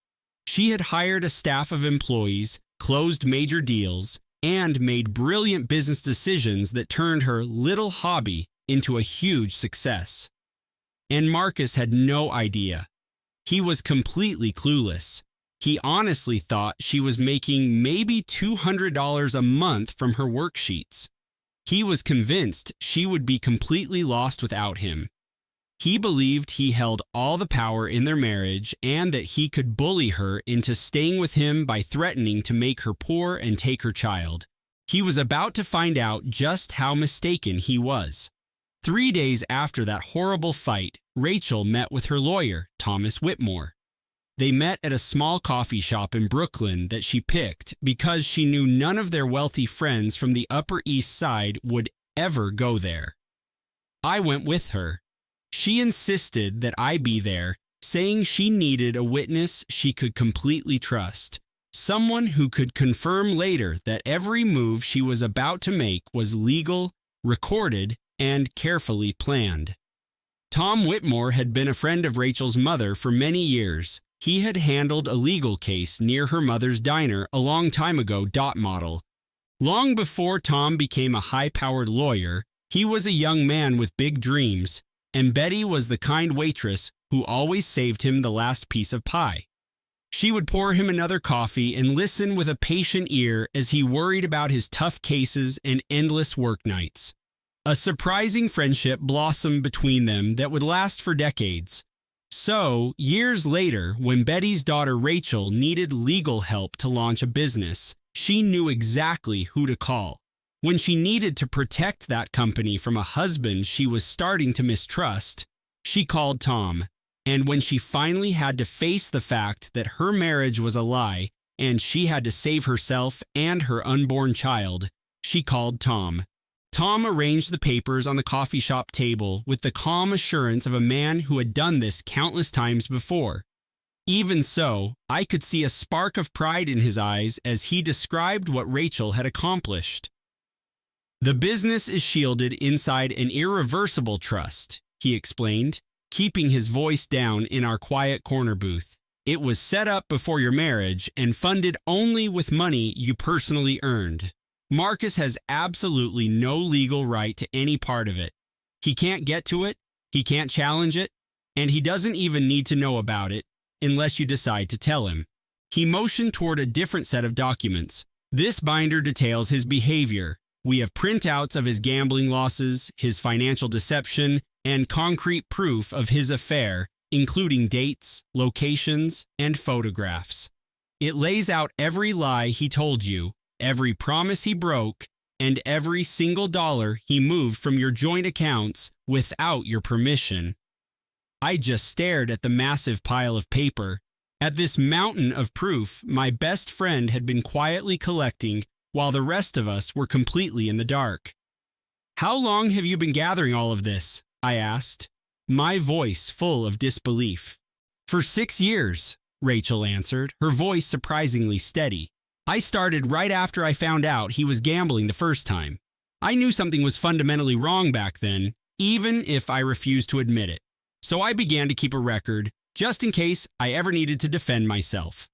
She had hired a staff of employees, closed major deals, and made brilliant business decisions that turned her little hobby into a huge success. And Marcus had no idea. He was completely clueless. He honestly thought she was making maybe $200 a month from her worksheets. He was convinced she would be completely lost without him. He believed he held all the power in their marriage and that he could bully her into staying with him by threatening to make her poor and take her child. He was about to find out just how mistaken he was. 3 days after that horrible fight, Rachel met with her lawyer, Thomas Whitmore. They met at a small coffee shop in Brooklyn that she picked because she knew none of their wealthy friends from the Upper East Side would ever go there. I went with her. She insisted that I be there, saying she needed a witness she could completely trust, someone who could confirm later that every move she was about to make was legal, recorded, and carefully planned. Tom Whitmore had been a friend of Rachel's mother for many years. He had handled a legal case near her mother's diner a long time ago, Model. Long before Tom became a high-powered lawyer, he was a young man with big dreams, and Betty was the kind waitress who always saved him the last piece of pie. She would pour him another coffee and listen with a patient ear as he worried about his tough cases and endless work nights. A surprising friendship blossomed between them that would last for decades. So, years later, when Betty's daughter Rachel needed legal help to launch a business, she knew exactly who to call. When she needed to protect that company from a husband she was starting to mistrust, she called Tom. And when she finally had to face the fact that her marriage was a lie and she had to save herself and her unborn child, she called Tom. Tom arranged the papers on the coffee shop table with the calm assurance of a man who had done this countless times before. Even so, I could see a spark of pride in his eyes as he described what Rachel had accomplished. The business is shielded inside an irreversible trust, he explained, keeping his voice down in our quiet corner booth. It was set up before your marriage and funded only with money you personally earned. Marcus has absolutely no legal right to any part of it. He can't get to it, he can't challenge it, and he doesn't even need to know about it unless you decide to tell him. He motioned toward a different set of documents. This binder details his behavior. We have printouts of his gambling losses, his financial deception, and concrete proof of his affair, including dates, locations, and photographs. It lays out every lie he told you, every promise he broke, and every single dollar he moved from your joint accounts without your permission. I just stared at the massive pile of paper, at this mountain of proof my best friend had been quietly collecting while the rest of us were completely in the dark. "How long have you been gathering all of this?" I asked, my voice full of disbelief. "For 6 years," Rachel answered, her voice surprisingly steady. "I started right after I found out he was gambling the first time. I knew something was fundamentally wrong back then, even if I refused to admit it. So I began to keep a record, just in case I ever needed to defend myself."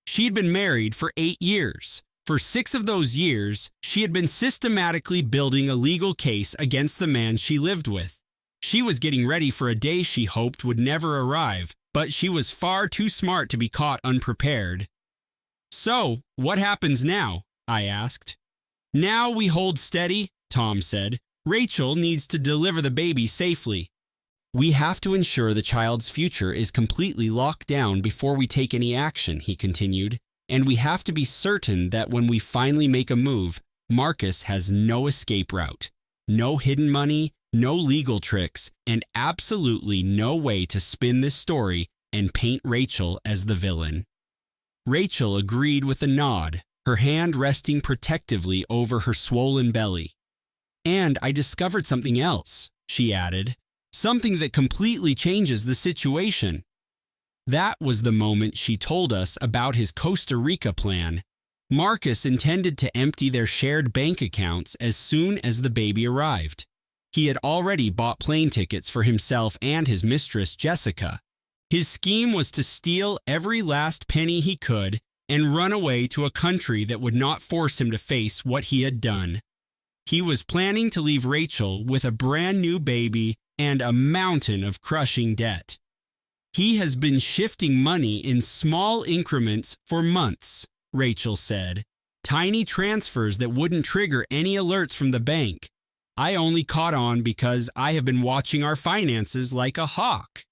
She had been married for 8 years. For 6 of those years, she had been systematically building a legal case against the man she lived with. She was getting ready for a day she hoped would never arrive, but she was far too smart to be caught unprepared. "So, what happens now?" I asked. "Now we hold steady," Tom said. "Rachel needs to deliver the baby safely. We have to ensure the child's future is completely locked down before we take any action," he continued. "And we have to be certain that when we finally make a move, Marcus has no escape route, no hidden money, no legal tricks, and absolutely no way to spin this story and paint Rachel as the villain. Rachel agreed with a nod, her hand resting protectively over her swollen belly. "And I discovered something else," she added, "something that completely changes the situation." That was the moment she told us about his Costa Rica plan. Marcus intended to empty their shared bank accounts as soon as the baby arrived. He had already bought plane tickets for himself and his mistress, Jessica. His scheme was to steal every last penny he could and run away to a country that would not force him to face what he had done. He was planning to leave Rachel with a brand new baby and a mountain of crushing debt. "He has been shifting money in small increments for months," Rachel said. "Tiny transfers that wouldn't trigger any alerts from the bank. I only caught on because I have been watching our finances like a hawk."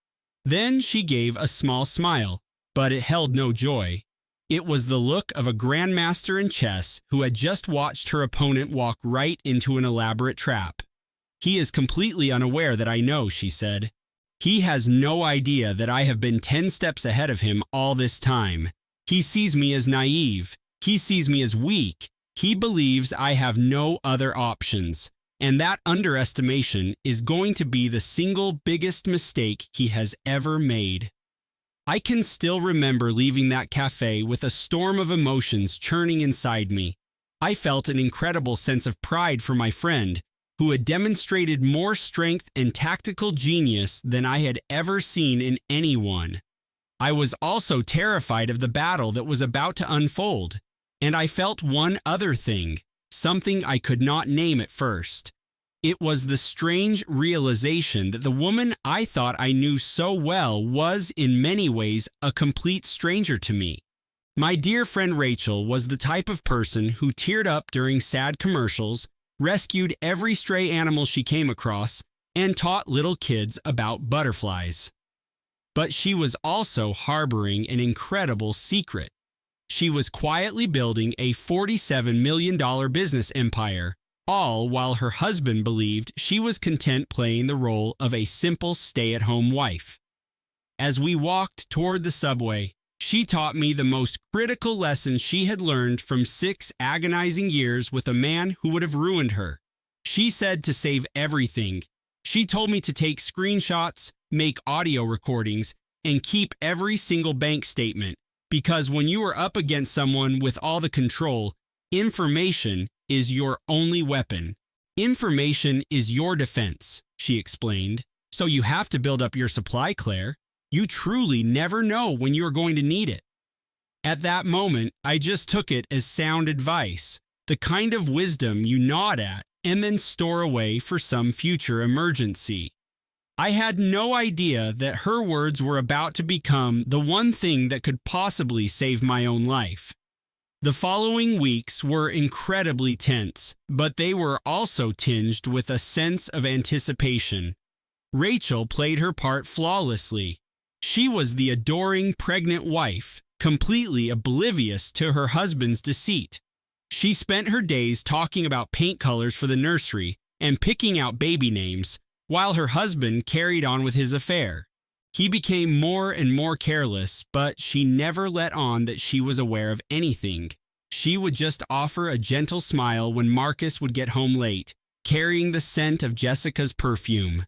Then she gave a small smile, but it held no joy. It was the look of a grandmaster in chess who had just watched her opponent walk right into an elaborate trap. "He is completely unaware that I know," she said. "He has no idea that I have been 10 steps ahead of him all this time. He sees me as naive. He sees me as weak. He believes I have no other options. And that underestimation is going to be the single biggest mistake he has ever made." I can still remember leaving that cafe with a storm of emotions churning inside me. I felt an incredible sense of pride for my friend, who had demonstrated more strength and tactical genius than I had ever seen in anyone. I was also terrified of the battle that was about to unfold, and I felt one other thing, something I could not name at first. It was the strange realization that the woman I thought I knew so well was, in many ways, a complete stranger to me. My dear friend Rachel was the type of person who teared up during sad commercials, rescued every stray animal she came across, and taught little kids about butterflies. But she was also harboring an incredible secret. She was quietly building a $47 million business empire, all while her husband believed she was content playing the role of a simple stay-at-home wife. As we walked toward the subway, she taught me the most critical lesson she had learned from 6 agonizing years with a man who would have ruined her. She said to save everything. She told me to take screenshots, make audio recordings, and keep every single bank statement, because when you are up against someone with all the control, information is your only weapon. Information is your defense, she explained. So you have to build up your supply, Claire. You truly never know when you are going to need it. At that moment, I just took it as sound advice, the kind of wisdom you nod at and then store away for some future emergency. I had no idea that her words were about to become the one thing that could possibly save my own life. The following weeks were incredibly tense, but they were also tinged with a sense of anticipation. Rachel played her part flawlessly. She was the adoring pregnant wife, completely oblivious to her husband's deceit. She spent her days talking about paint colors for the nursery and picking out baby names, while her husband carried on with his affair. He became more and more careless, but she never let on that she was aware of anything. She would just offer a gentle smile when Marcus would get home late, carrying the scent of Jessica's perfume.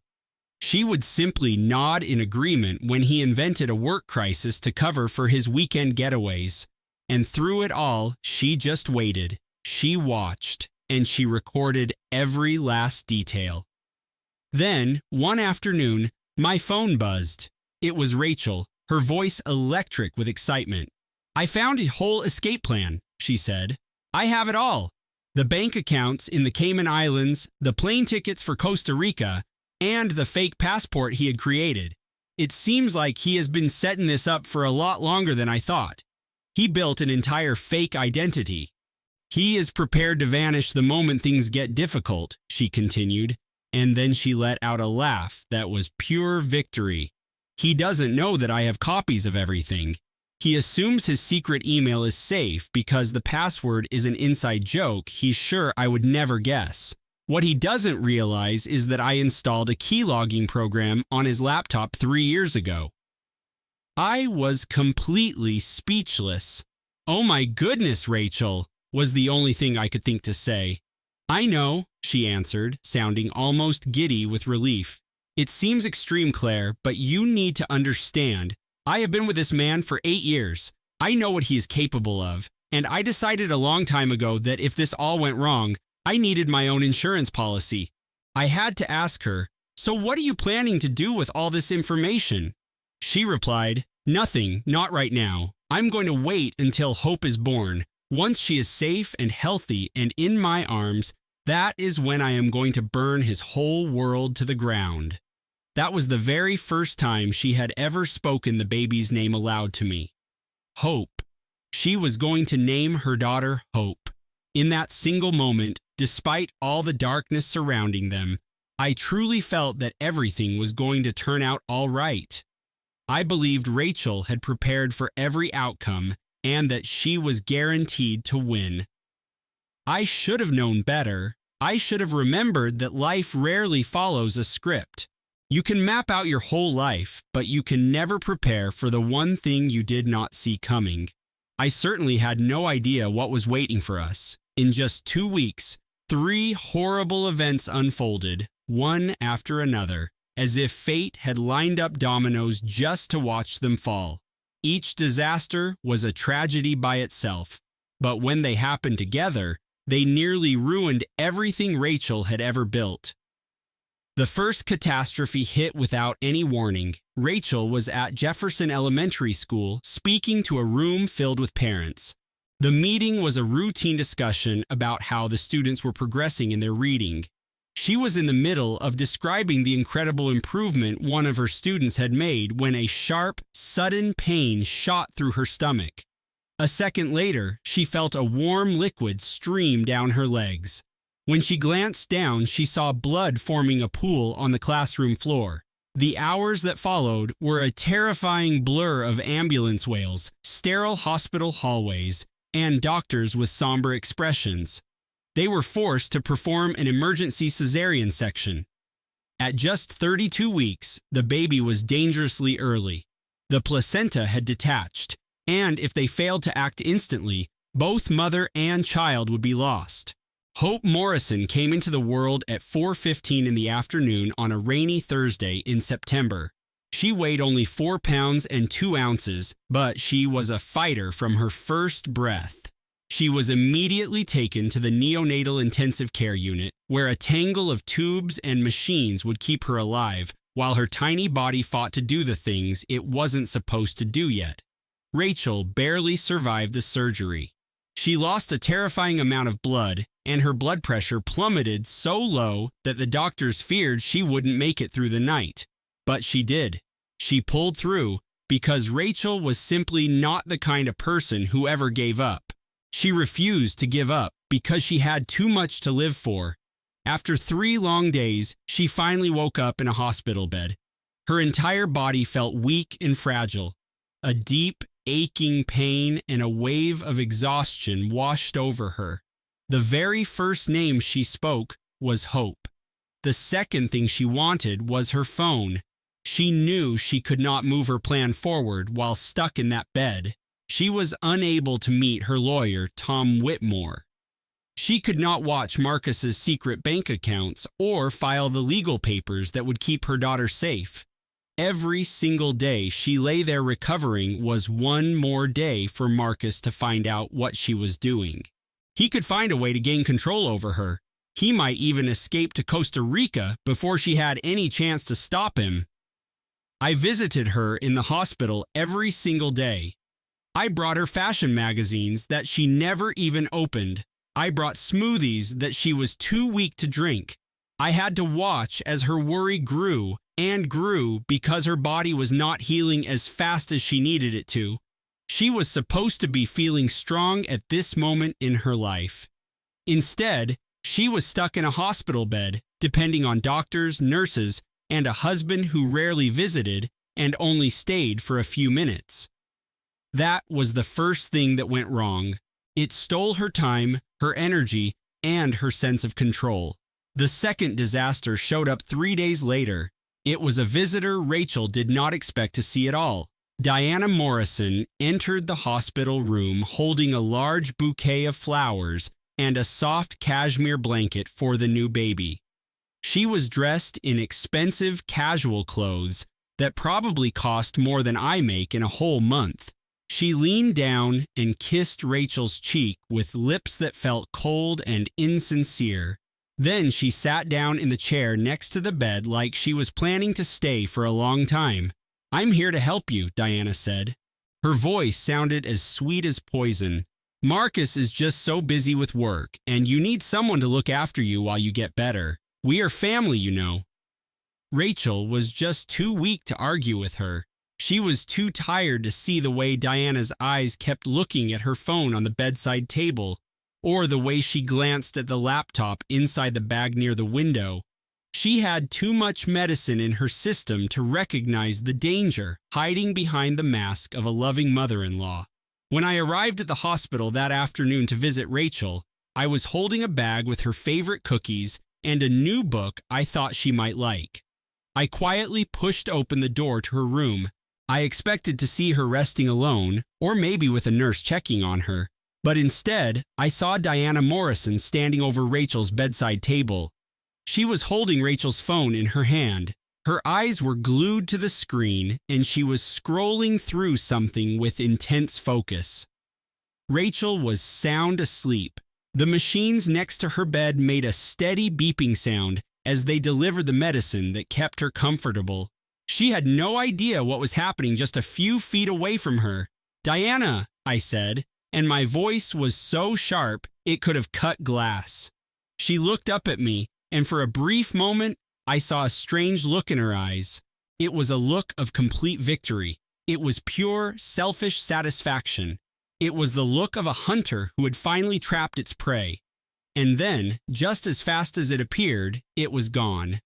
She would simply nod in agreement when he invented a work crisis to cover for his weekend getaways. And through it all, she just waited. She watched, and she recorded every last detail. Then, one afternoon, my phone buzzed. It was Rachel, her voice electric with excitement. "I found a whole escape plan," she said. "I have it all. The bank accounts in the Cayman Islands, the plane tickets for Costa Rica, and the fake passport he had created. It seems like he has been setting this up for a lot longer than I thought. He built an entire fake identity. He is prepared to vanish the moment things get difficult," she continued, and then she let out a laugh that was pure victory. "He doesn't know that I have copies of everything. He assumes his secret email is safe because the password is an inside joke he's sure I would never guess. What he doesn't realize is that I installed a keylogging program on his laptop 3 years ago. I was completely speechless. "Oh my goodness, Rachel," was the only thing I could think to say. "I know," she answered, sounding almost giddy with relief. "It seems extreme, Claire, but you need to understand. I have been with this man for 8 years. I know what he is capable of, and I decided a long time ago that if this all went wrong, I needed my own insurance policy." I had to ask her, "So what are you planning to do with all this information?" She replied, "Nothing, not right now. I'm going to wait until Hope is born. Once she is safe and healthy and in my arms, that is when I am going to burn his whole world to the ground." That was the very first time she had ever spoken the baby's name aloud to me. Hope. She was going to name her daughter Hope. In that single moment, despite all the darkness surrounding them, I truly felt that everything was going to turn out all right. I believed Rachel had prepared for every outcome and that she was guaranteed to win. I should have known better. I should have remembered that life rarely follows a script. You can map out your whole life, but you can never prepare for the one thing you did not see coming. I certainly had no idea what was waiting for us. In just 2 weeks, 3 horrible events unfolded, one after another, as if fate had lined up dominoes just to watch them fall. Each disaster was a tragedy by itself, but when they happened together, they nearly ruined everything Rachel had ever built. The first catastrophe hit without any warning. Rachel was at Jefferson Elementary School speaking to a room filled with parents. The meeting was a routine discussion about how the students were progressing in their reading. She was in the middle of describing the incredible improvement one of her students had made when a sharp, sudden pain shot through her stomach. A second later, she felt a warm liquid stream down her legs. When she glanced down, she saw blood forming a pool on the classroom floor. The hours that followed were a terrifying blur of ambulance wails, sterile hospital hallways, and doctors with somber expressions. They were forced to perform an emergency cesarean section. At just 32 weeks, the baby was dangerously early. The placenta had detached, and if they failed to act instantly, both mother and child would be lost. Hope Morrison came into the world at 4:15 in the afternoon on a rainy Thursday in September. She weighed only 4 pounds and 2 ounces, but she was a fighter from her first breath. She was immediately taken to the neonatal intensive care unit, where a tangle of tubes and machines would keep her alive, while her tiny body fought to do the things it wasn't supposed to do yet. Rachel barely survived the surgery. She lost a terrifying amount of blood, and her blood pressure plummeted so low that the doctors feared she wouldn't make it through the night. But she did. She pulled through because Rachel was simply not the kind of person who ever gave up. She refused to give up because she had too much to live for. After 3 long days, she finally woke up in a hospital bed. Her entire body felt weak and fragile. A deep, aching pain and a wave of exhaustion washed over her. The very first name she spoke was Hope. The second thing she wanted was her phone. She knew she could not move her plan forward while stuck in that bed. She was unable to meet her lawyer, Tom Whitmore. She could not watch Marcus's secret bank accounts or file the legal papers that would keep her daughter safe. Every single day she lay there recovering was one more day for Marcus to find out what she was doing. He could find a way to gain control over her. He might even escape to Costa Rica before she had any chance to stop him. I visited her in the hospital every single day. I brought her fashion magazines that she never even opened. I brought smoothies that she was too weak to drink. I had to watch as her worry grew and grew because her body was not healing as fast as she needed it to. She was supposed to be feeling strong at this moment in her life. Instead, she was stuck in a hospital bed, depending on doctors, nurses, and a husband who rarely visited and only stayed for a few minutes. That was the first thing that went wrong. It stole her time, her energy, and her sense of control. The second disaster showed up 3 days later. It was a visitor Rachel did not expect to see at all. Diana Morrison entered the hospital room holding a large bouquet of flowers and a soft cashmere blanket for the new baby. She was dressed in expensive casual clothes that probably cost more than I make in a whole month. She leaned down and kissed Rachel's cheek with lips that felt cold and insincere. Then she sat down in the chair next to the bed like she was planning to stay for a long time. "I'm here to help you," Diana said. Her voice sounded as sweet as poison. "Marcus is just so busy with work, and you need someone to look after you while you get better. We are family, you know." Rachel was just too weak to argue with her. She was too tired to see the way Diana's eyes kept looking at her phone on the bedside table, or the way she glanced at the laptop inside the bag near the window. She had too much medicine in her system to recognize the danger hiding behind the mask of a loving mother-in-law. When I arrived at the hospital that afternoon to visit Rachel, I was holding a bag with her favorite cookies and a new book I thought she might like. I quietly pushed open the door to her room. I expected to see her resting alone, or maybe with a nurse checking on her. But instead, I saw Diana Morrison standing over Rachel's bedside table. She was holding Rachel's phone in her hand. Her eyes were glued to the screen, and she was scrolling through something with intense focus. Rachel was sound asleep. The machines next to her bed made a steady beeping sound as they delivered the medicine that kept her comfortable. She had no idea what was happening just a few feet away from her. "Diana," I said, and my voice was so sharp it could have cut glass. She looked up at me, and for a brief moment, I saw a strange look in her eyes. It was a look of complete victory. It was pure, selfish satisfaction. It was the look of a hunter who had finally trapped its prey. And then, just as fast as it appeared, it was gone.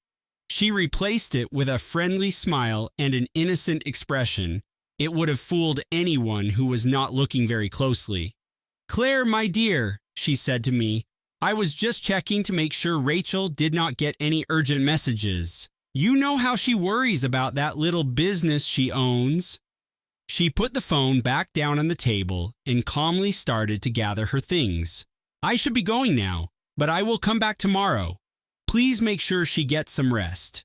She replaced it with a friendly smile and an innocent expression. It would have fooled anyone who was not looking very closely. "Claire, my dear," she said to me, "I was just checking to make sure Rachel did not get any urgent messages. You know how she worries about that little business she owns." She put the phone back down on the table and calmly started to gather her things. "I should be going now, but I will come back tomorrow. Please make sure she gets some rest."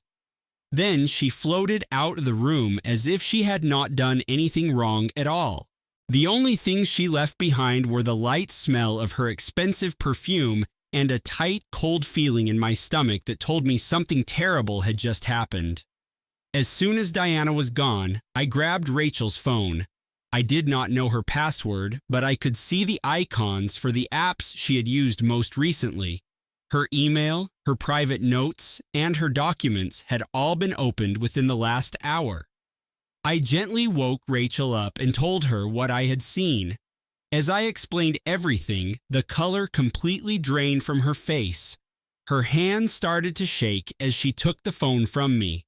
Then she floated out of the room as if she had not done anything wrong at all. The only things she left behind were the light smell of her expensive perfume and a tight, cold feeling in my stomach that told me something terrible had just happened. As soon as Diana was gone, I grabbed Rachel's phone. I did not know her password, but I could see the icons for the apps she had used most recently. Her email, her private notes, and her documents had all been opened within the last hour. I gently woke Rachel up and told her what I had seen. As I explained everything, the color completely drained from her face. Her hand started to shake as she took the phone from me.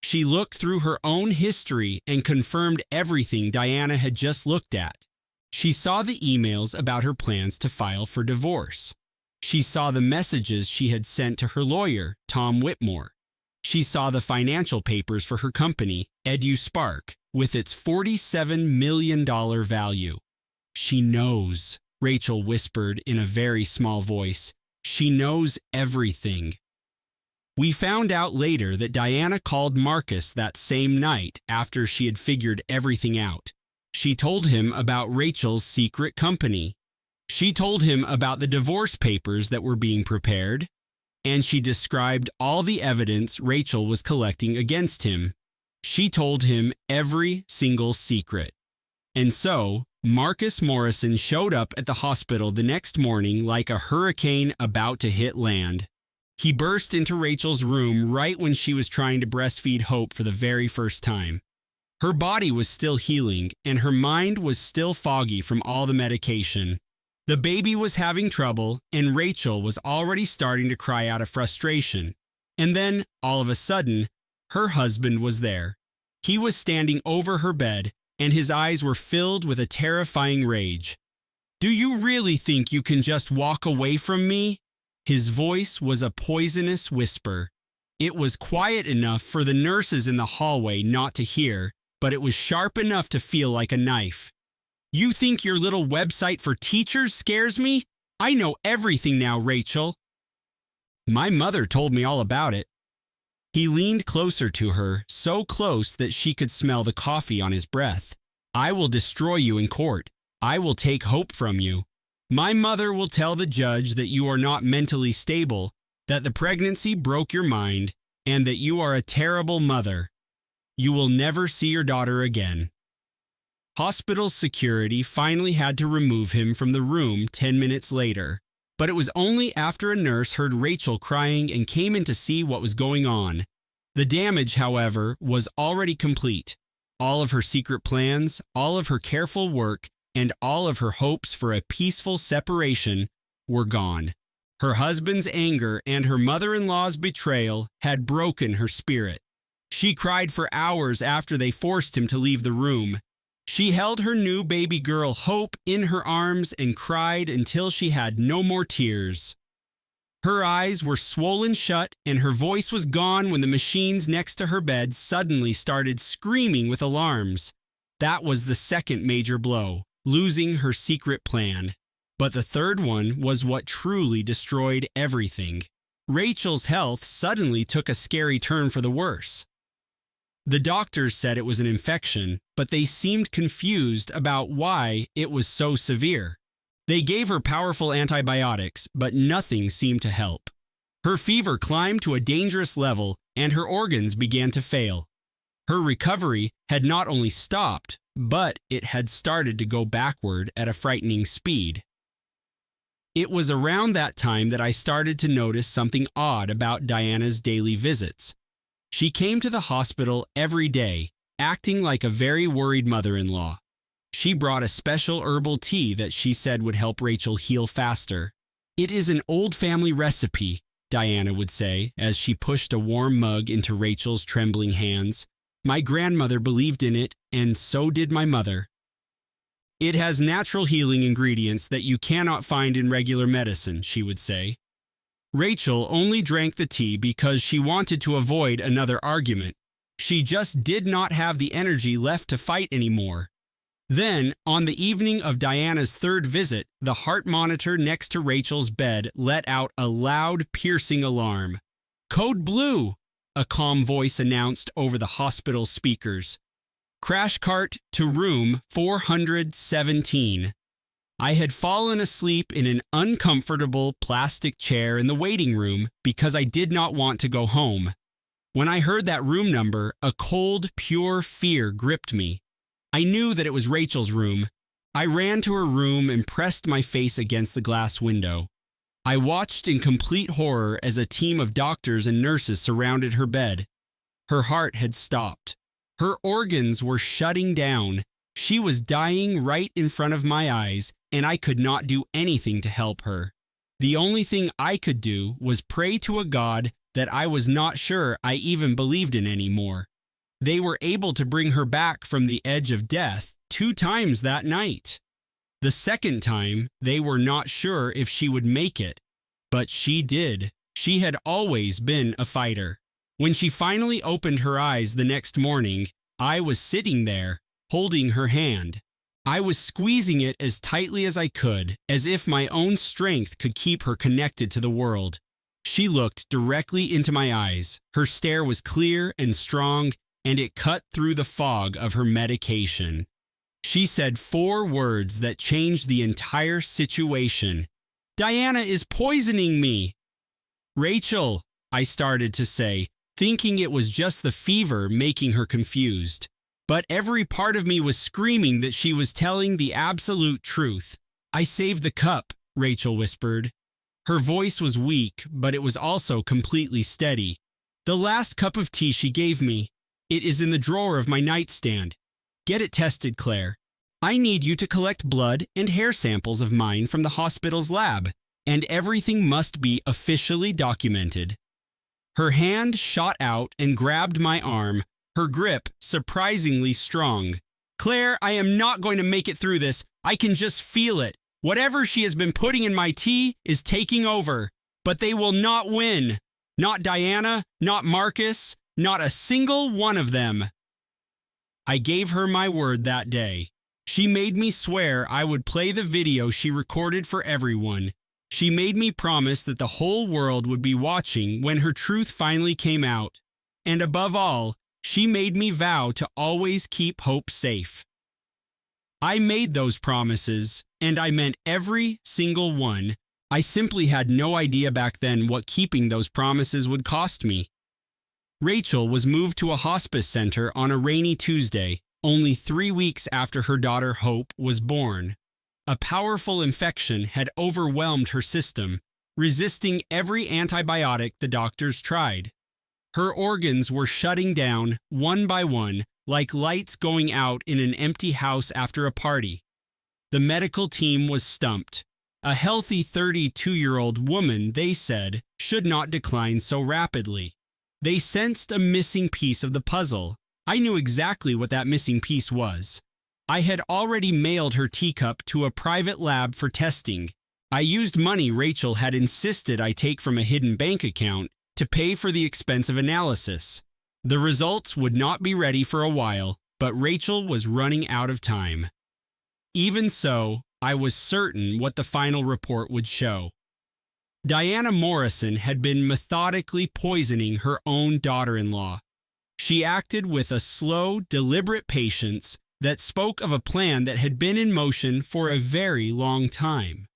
She looked through her own history and confirmed everything Diana had just looked at. She saw the emails about her plans to file for divorce. She saw the messages she had sent to her lawyer, Tom Whitmore. She saw the financial papers for her company, EduSpark, with its $47 million value. "She knows," Rachel whispered in a very small voice. "She knows everything." We found out later that Diana called Marcus that same night after she had figured everything out. She told him about Rachel's secret company. She told him about the divorce papers that were being prepared, and she described all the evidence Rachel was collecting against him. She told him every single secret. And so, Marcus Morrison showed up at the hospital the next morning like a hurricane about to hit land. He burst into Rachel's room right when she was trying to breastfeed Hope for the very first time. Her body was still healing, and her mind was still foggy from all the medication. The baby was having trouble, and Rachel was already starting to cry out of frustration. And then, all of a sudden, her husband was there. He was standing over her bed, and his eyes were filled with a terrifying rage. "Do you really think you can just walk away from me?" His voice was a poisonous whisper. It was quiet enough for the nurses in the hallway not to hear, but it was sharp enough to feel like a knife. "You think your little website for teachers scares me? I know everything now, Rachel." "My mother told me all about it." He leaned closer to her, so close that she could smell the coffee on his breath. "I will destroy you in court. I will take hope from you. My mother will tell the judge that you are not mentally stable, that the pregnancy broke your mind, and that you are a terrible mother. You will never see your daughter again." Hospital security finally had to remove him from the room 10 minutes later, but it was only after a nurse heard Rachel crying and came in to see what was going on. The damage, however, was already complete. All of her secret plans, all of her careful work, and all of her hopes for a peaceful separation were gone. Her husband's anger and her mother-in-law's betrayal had broken her spirit. She cried for hours after they forced him to leave the room. She held her new baby girl Hope in her arms and cried until she had no more tears. Her eyes were swollen shut and her voice was gone when the machines next to her bed suddenly started screaming with alarms. That was the second major blow, losing her secret plan. But the third one was what truly destroyed everything. Rachel's health suddenly took a scary turn for the worse. The doctors said it was an infection, but they seemed confused about why it was so severe. They gave her powerful antibiotics, but nothing seemed to help. Her fever climbed to a dangerous level, and her organs began to fail. Her recovery had not only stopped, but it had started to go backward at a frightening speed. It was around that time that I started to notice something odd about Diana's daily visits. She came to the hospital every day, acting like a very worried mother-in-law. She brought a special herbal tea that she said would help Rachel heal faster. "It is an old family recipe," Diana would say as she pushed a warm mug into Rachel's trembling hands. "My grandmother believed in it, and so did my mother. It has natural healing ingredients that you cannot find in regular medicine," she would say. Rachel only drank the tea because she wanted to avoid another argument. She just did not have the energy left to fight anymore. Then, on the evening of Diana's third visit, the heart monitor next to Rachel's bed let out a loud, piercing alarm. "Code blue," a calm voice announced over the hospital speakers. "Crash cart to room 417. I had fallen asleep in an uncomfortable plastic chair in the waiting room because I did not want to go home. When I heard that room number, a cold, pure fear gripped me. I knew that it was Rachel's room. I ran to her room and pressed my face against the glass window. I watched in complete horror as a team of doctors and nurses surrounded her bed. Her heart had stopped. Her organs were shutting down. She was dying right in front of my eyes, and I could not do anything to help her. The only thing I could do was pray to a God that I was not sure I even believed in anymore. They were able to bring her back from the edge of death 2 times that night. The second time, they were not sure if she would make it, but she did. She had always been a fighter. When she finally opened her eyes the next morning, I was sitting there, holding her hand. I was squeezing it as tightly as I could, as if my own strength could keep her connected to the world. She looked directly into my eyes. Her stare was clear and strong, and it cut through the fog of her medication. She said 4 words that changed the entire situation. "Diana is poisoning me." "Rachel," I started to say, thinking it was just the fever making her confused. But every part of me was screaming that she was telling the absolute truth. "I saved the cup," Rachel whispered. Her voice was weak, but it was also completely steady. "The last cup of tea she gave me. It is in the drawer of my nightstand. Get it tested, Claire. I need you to collect blood and hair samples of mine from the hospital's lab, and everything must be officially documented." Her hand shot out and grabbed my arm, her grip surprisingly strong. Claire, I am not going to make it through this. I can just feel it. Whatever she has been putting in my tea is taking over. But they will not win. Not Diana, not Marcus, not a single one of them. I gave her my word that day. She made me swear I would play the video she recorded for everyone. She made me promise that the whole world would be watching when her truth finally came out. And above all, she made me vow to always keep Hope safe. I made those promises, and I meant every single one. I simply had no idea back then what keeping those promises would cost me. Rachel was moved to a hospice center on a rainy Tuesday, only 3 weeks after her daughter Hope was born. A powerful infection had overwhelmed her system, resisting every antibiotic the doctors tried. Her organs were shutting down, one by one, like lights going out in an empty house after a party. The medical team was stumped. A healthy 32-year-old woman, they said, should not decline so rapidly. They sensed a missing piece of the puzzle. I knew exactly what that missing piece was. I had already mailed her teacup to a private lab for testing. I used money Rachel had insisted I take from a hidden bank account to pay for the expensive analysis. The results would not be ready for a while, but Rachel was running out of time. Even so, I was certain what the final report would show. Diana Morrison had been methodically poisoning her own daughter-in-law. She acted with a slow, deliberate patience that spoke of a plan that had been in motion for a very long time.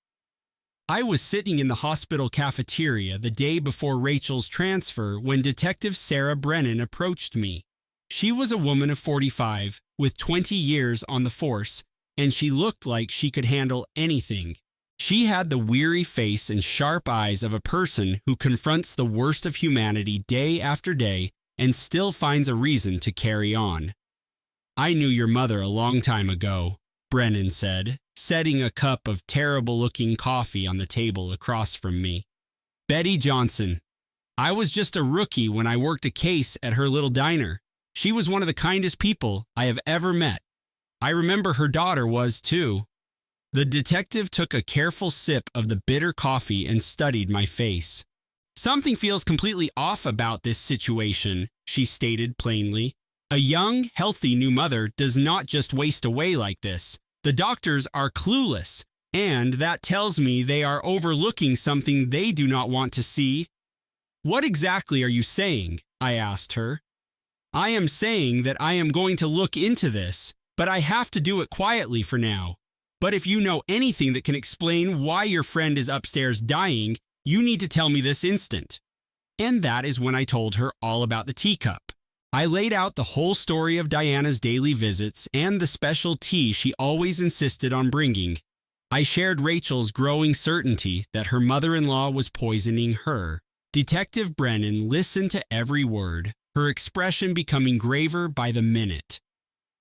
I was sitting in the hospital cafeteria the day before Rachel's transfer when Detective Sarah Brennan approached me. She was a woman of 45, with 20 years on the force, and she looked like she could handle anything. She had the weary face and sharp eyes of a person who confronts the worst of humanity day after day and still finds a reason to carry on. "I knew your mother a long time ago," Brennan said, setting a cup of terrible-looking coffee on the table across from me. "Betty Johnson. I was just a rookie when I worked a case at her little diner. She was one of the kindest people I have ever met. I remember her daughter was, too." The detective took a careful sip of the bitter coffee and studied my face. "Something feels completely off about this situation," she stated plainly. "A young, healthy new mother does not just waste away like this. The doctors are clueless, and that tells me they are overlooking something they do not want to see." "What exactly are you saying?" I asked her. "I am saying that I am going to look into this, but I have to do it quietly for now. But if you know anything that can explain why your friend is upstairs dying, you need to tell me this instant." And that is when I told her all about the teacup. I laid out the whole story of Diana's daily visits and the special tea she always insisted on bringing. I shared Rachel's growing certainty that her mother-in-law was poisoning her. Detective Brennan listened to every word, her expression becoming graver by the minute.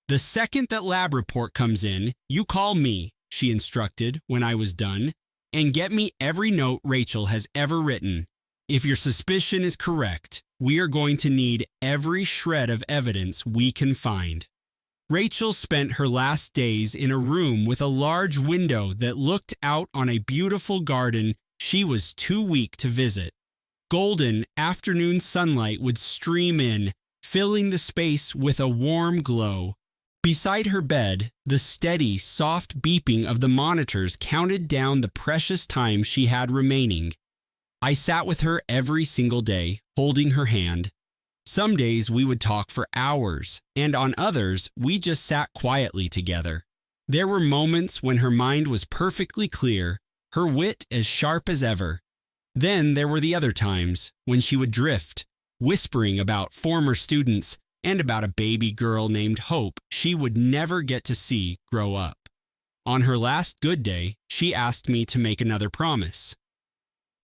"The second that lab report comes in, you call me," she instructed when I was done, "and get me every note Rachel has ever written. If your suspicion is correct, we are going to need every shred of evidence we can find." Rachel spent her last days in a room with a large window that looked out on a beautiful garden she was too weak to visit. Golden afternoon sunlight would stream in, filling the space with a warm glow. Beside her bed, the steady, soft beeping of the monitors counted down the precious time she had remaining. I sat with her every single day, holding her hand. Some days we would talk for hours, and on others we just sat quietly together. There were moments when her mind was perfectly clear, her wit as sharp as ever. Then there were the other times when she would drift, whispering about former students and about a baby girl named Hope she would never get to see grow up. On her last good day, she asked me to make another promise.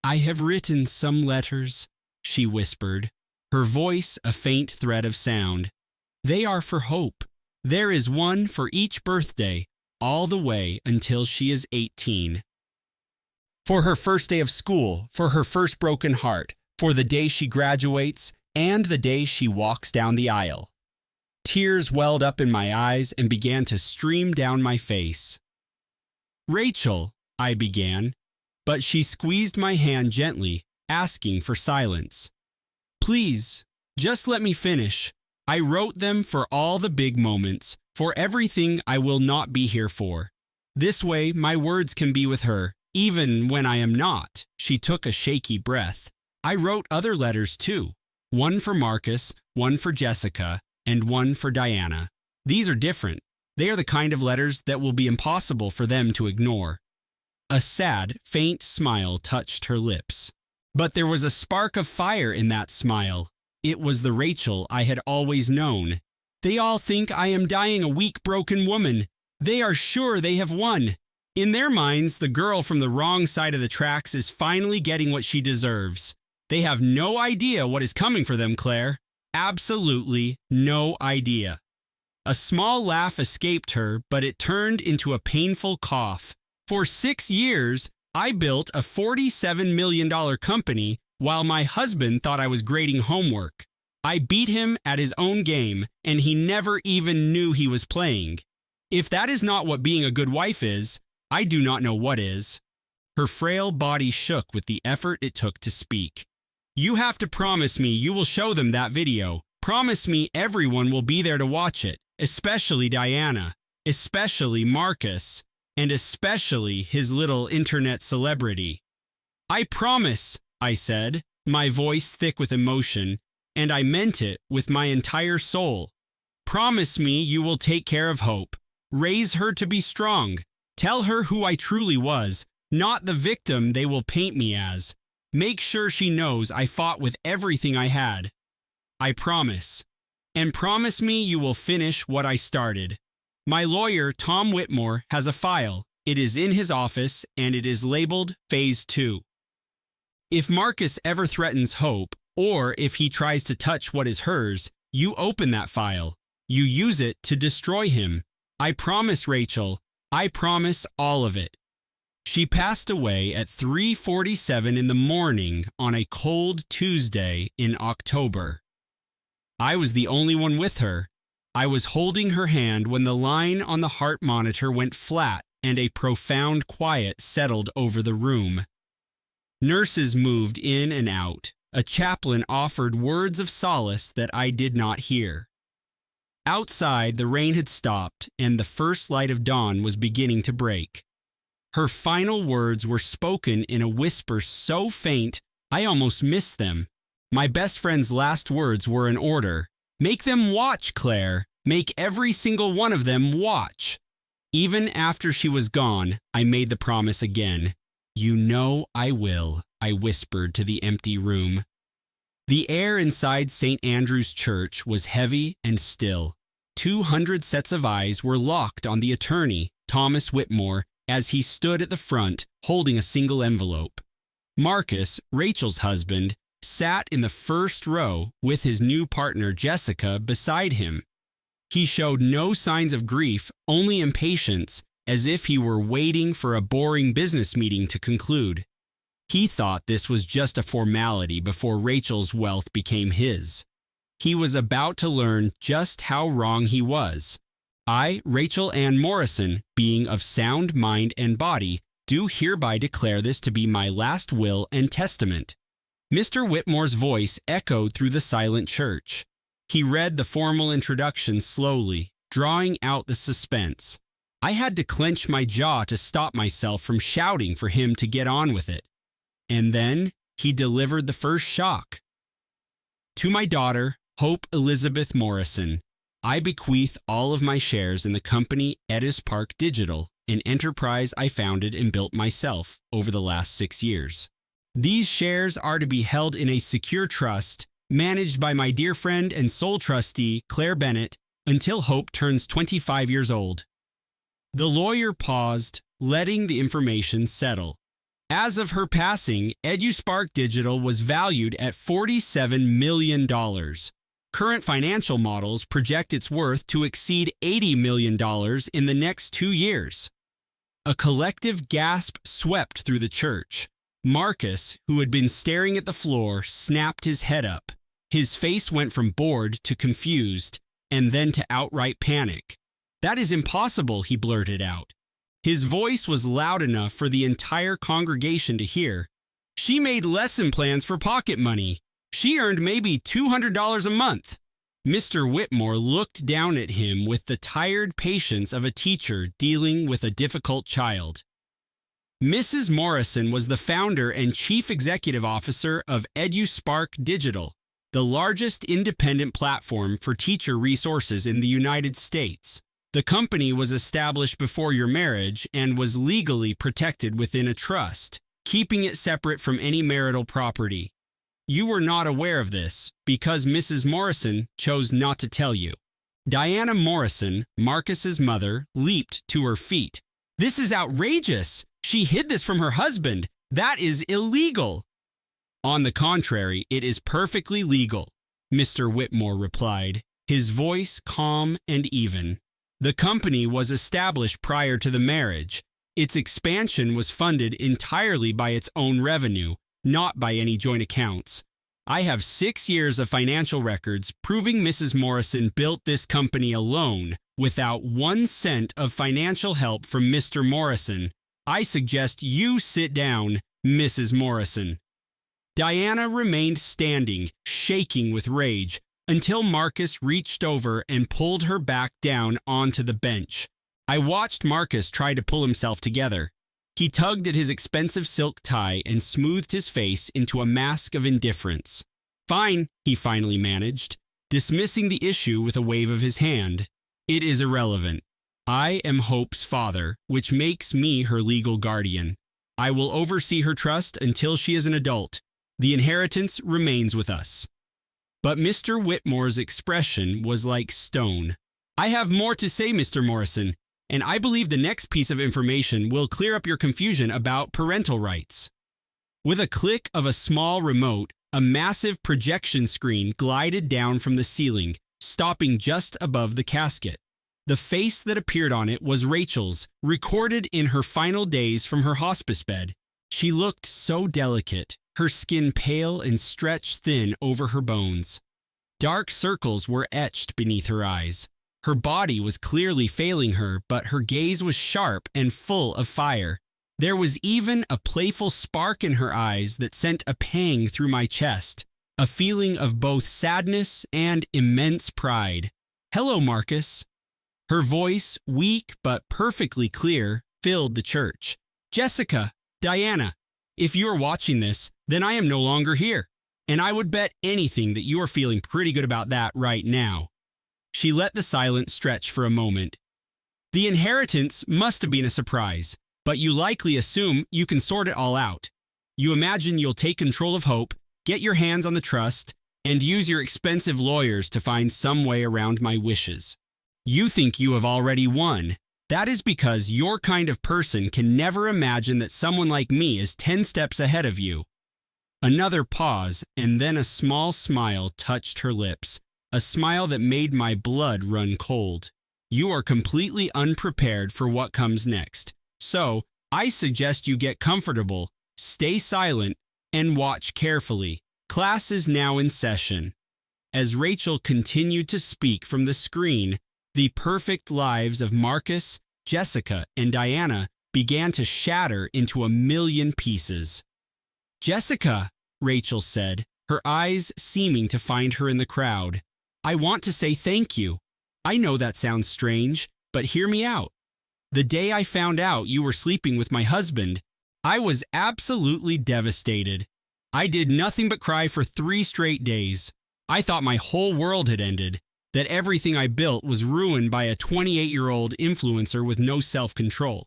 "I have written some letters," she whispered, her voice a faint thread of sound. "They are for Hope. There is one for each birthday, all the way until she is 18. For her first day of school, for her first broken heart, for the day she graduates, and the day she walks down the aisle." Tears welled up in my eyes and began to stream down my face. "Rachel," I began, but she squeezed my hand gently, asking for silence. "Please, just let me finish. I wrote them for all the big moments, for everything I will not be here for. This way, my words can be with her, even when I am not." She took a shaky breath. "I wrote other letters too. One for Marcus, one for Jessica, and one for Diana. These are different. They are the kind of letters that will be impossible for them to ignore." A sad, faint smile touched her lips. But there was a spark of fire in that smile. It was the Rachel I had always known. "They all think I am dying a weak, broken woman. They are sure they have won. In their minds, the girl from the wrong side of the tracks is finally getting what she deserves. They have no idea what is coming for them, Claire. Absolutely no idea." A small laugh escaped her, but it turned into a painful cough. "For 6 years, I built a $47 million company while my husband thought I was grading homework. I beat him at his own game, and he never even knew he was playing. If that is not what being a good wife is, I do not know what is." Her frail body shook with the effort it took to speak. "You have to promise me you will show them that video. Promise me everyone will be there to watch it, especially Diana, especially Marcus, and especially his little internet celebrity." "I promise," I said, my voice thick with emotion, and I meant it with my entire soul. "Promise me you will take care of Hope. Raise her to be strong. Tell her who I truly was, not the victim they will paint me as. Make sure she knows I fought with everything I had. I promise. And promise me you will finish what I started. My lawyer, Tom Whitmore, has a file. It is in his office, and it is labeled Phase 2. If Marcus ever threatens Hope, or if he tries to touch what is hers, you open that file. You use it to destroy him. I promise, Rachel. I promise all of it." She passed away at 3:47 in the morning on a cold Tuesday in October. I was the only one with her. I was holding her hand when the line on the heart monitor went flat and a profound quiet settled over the room. Nurses moved in and out. A chaplain offered words of solace that I did not hear. Outside, the rain had stopped, and the first light of dawn was beginning to break. Her final words were spoken in a whisper so faint, I almost missed them. My best friend's last words were an order. "Make them watch, Claire. Make every single one of them watch." Even after she was gone, I made the promise again. "You know I will," I whispered to the empty room. The air inside St. Andrew's Church was heavy and still. 200 sets of eyes were locked on the attorney, Thomas Whitmore, as he stood at the front, holding a single envelope. Marcus, Rachel's husband, sat in the first row with his new partner, Jessica, beside him. He showed no signs of grief, only impatience, as if he were waiting for a boring business meeting to conclude. He thought this was just a formality before Rachel's wealth became his. He was about to learn just how wrong he was. I, Rachel Ann Morrison, being of sound mind and body, do hereby declare this to be my last will and testament. Mr. Whitmore's voice echoed through the silent church. He read the formal introduction slowly, drawing out the suspense. I had to clench my jaw to stop myself from shouting for him to get on with it. And then he delivered the first shock. To my daughter, Hope Elizabeth Morrison, I bequeath all of my shares in the company Edis Park Digital, an enterprise I founded and built myself over the last 6 years. These shares are to be held in a secure trust managed by my dear friend and sole trustee, Claire Bennett, until Hope turns 25 years old. The lawyer paused, letting the information settle. As of her passing, EduSpark Digital was valued at $47 million. Current financial models project its worth to exceed $80 million in the next 2 years. A collective gasp swept through the church. Marcus, who had been staring at the floor, snapped his head up. His face went from bored to confused. and then to outright panic. "That is impossible," he blurted out. His voice was loud enough for the entire congregation to hear. "She made lesson plans for pocket money. She earned maybe $200 a month." Mr. Whitmore looked down at him with the tired patience of a teacher dealing with a difficult child. Mrs. Morrison was the founder and chief executive officer of EduSpark Digital, the largest independent platform for teacher resources in the United States. The company was established before your marriage and was legally protected within a trust, keeping it separate from any marital property. You were not aware of this because Mrs. Morrison chose not to tell you. Diana Morrison, Marcus's mother, leaped to her feet. "This is outrageous! She hid this from her husband! That is illegal!" "On the contrary, it is perfectly legal," Mr. Whitmore replied, his voice calm and even. "The company was established prior to the marriage. Its expansion was funded entirely by its own revenue, not by any joint accounts. I have 6 years of financial records proving Mrs. Morrison built this company alone, without 1 cent of financial help from Mr. Morrison. I suggest you sit down, Mrs. Morrison." Diana remained standing, shaking with rage, until Marcus reached over and pulled her back down onto the bench. I watched Marcus try to pull himself together. He tugged at his expensive silk tie and smoothed his face into a mask of indifference. "Fine," he finally managed, dismissing the issue with a wave of his hand. "It is irrelevant. I am Hope's father, which makes me her legal guardian. I will oversee her trust until she is an adult. The inheritance remains with us." But Mr. Whitmore's expression was like stone. "I have more to say, Mr. Morrison, and I believe the next piece of information will clear up your confusion about parental rights." With a click of a small remote, a massive projection screen glided down from the ceiling, stopping just above the casket. The face that appeared on it was Rachel's, recorded in her final days from her hospice bed. She looked so delicate, her skin pale and stretched thin over her bones. Dark circles were etched beneath her eyes. Her body was clearly failing her, but her gaze was sharp and full of fire. There was even a playful spark in her eyes that sent a pang through my chest, a feeling of both sadness and immense pride. "Hello, Marcus." Her voice, weak but perfectly clear, filled the church. "Jessica, Diana, if you are watching this, then I am no longer here, and I would bet anything that you are feeling pretty good about that right now." She let the silence stretch for a moment. "The inheritance must have been a surprise, but you likely assume you can sort it all out. You imagine you'll take control of Hope, get your hands on the trust, and use your expensive lawyers to find some way around my wishes. You think you have already won. That is because your kind of person can never imagine that someone like me is 10 steps ahead of you." Another pause, and then a small smile touched her lips, a smile that made my blood run cold. "You are completely unprepared for what comes next, so I suggest you get comfortable, stay silent, and watch carefully. Class is now in session." As Rachel continued to speak from the screen, the perfect lives of Marcus, Jessica, and Diana began to shatter into a million pieces. "Jessica," Rachel said, her eyes seeming to find her in the crowd, "I want to say thank you. I know that sounds strange, but hear me out. The day I found out you were sleeping with my husband, I was absolutely devastated. I did nothing but cry for 3 straight days. I thought my whole world had ended, that everything I built was ruined by a 28-year-old influencer with no self-control."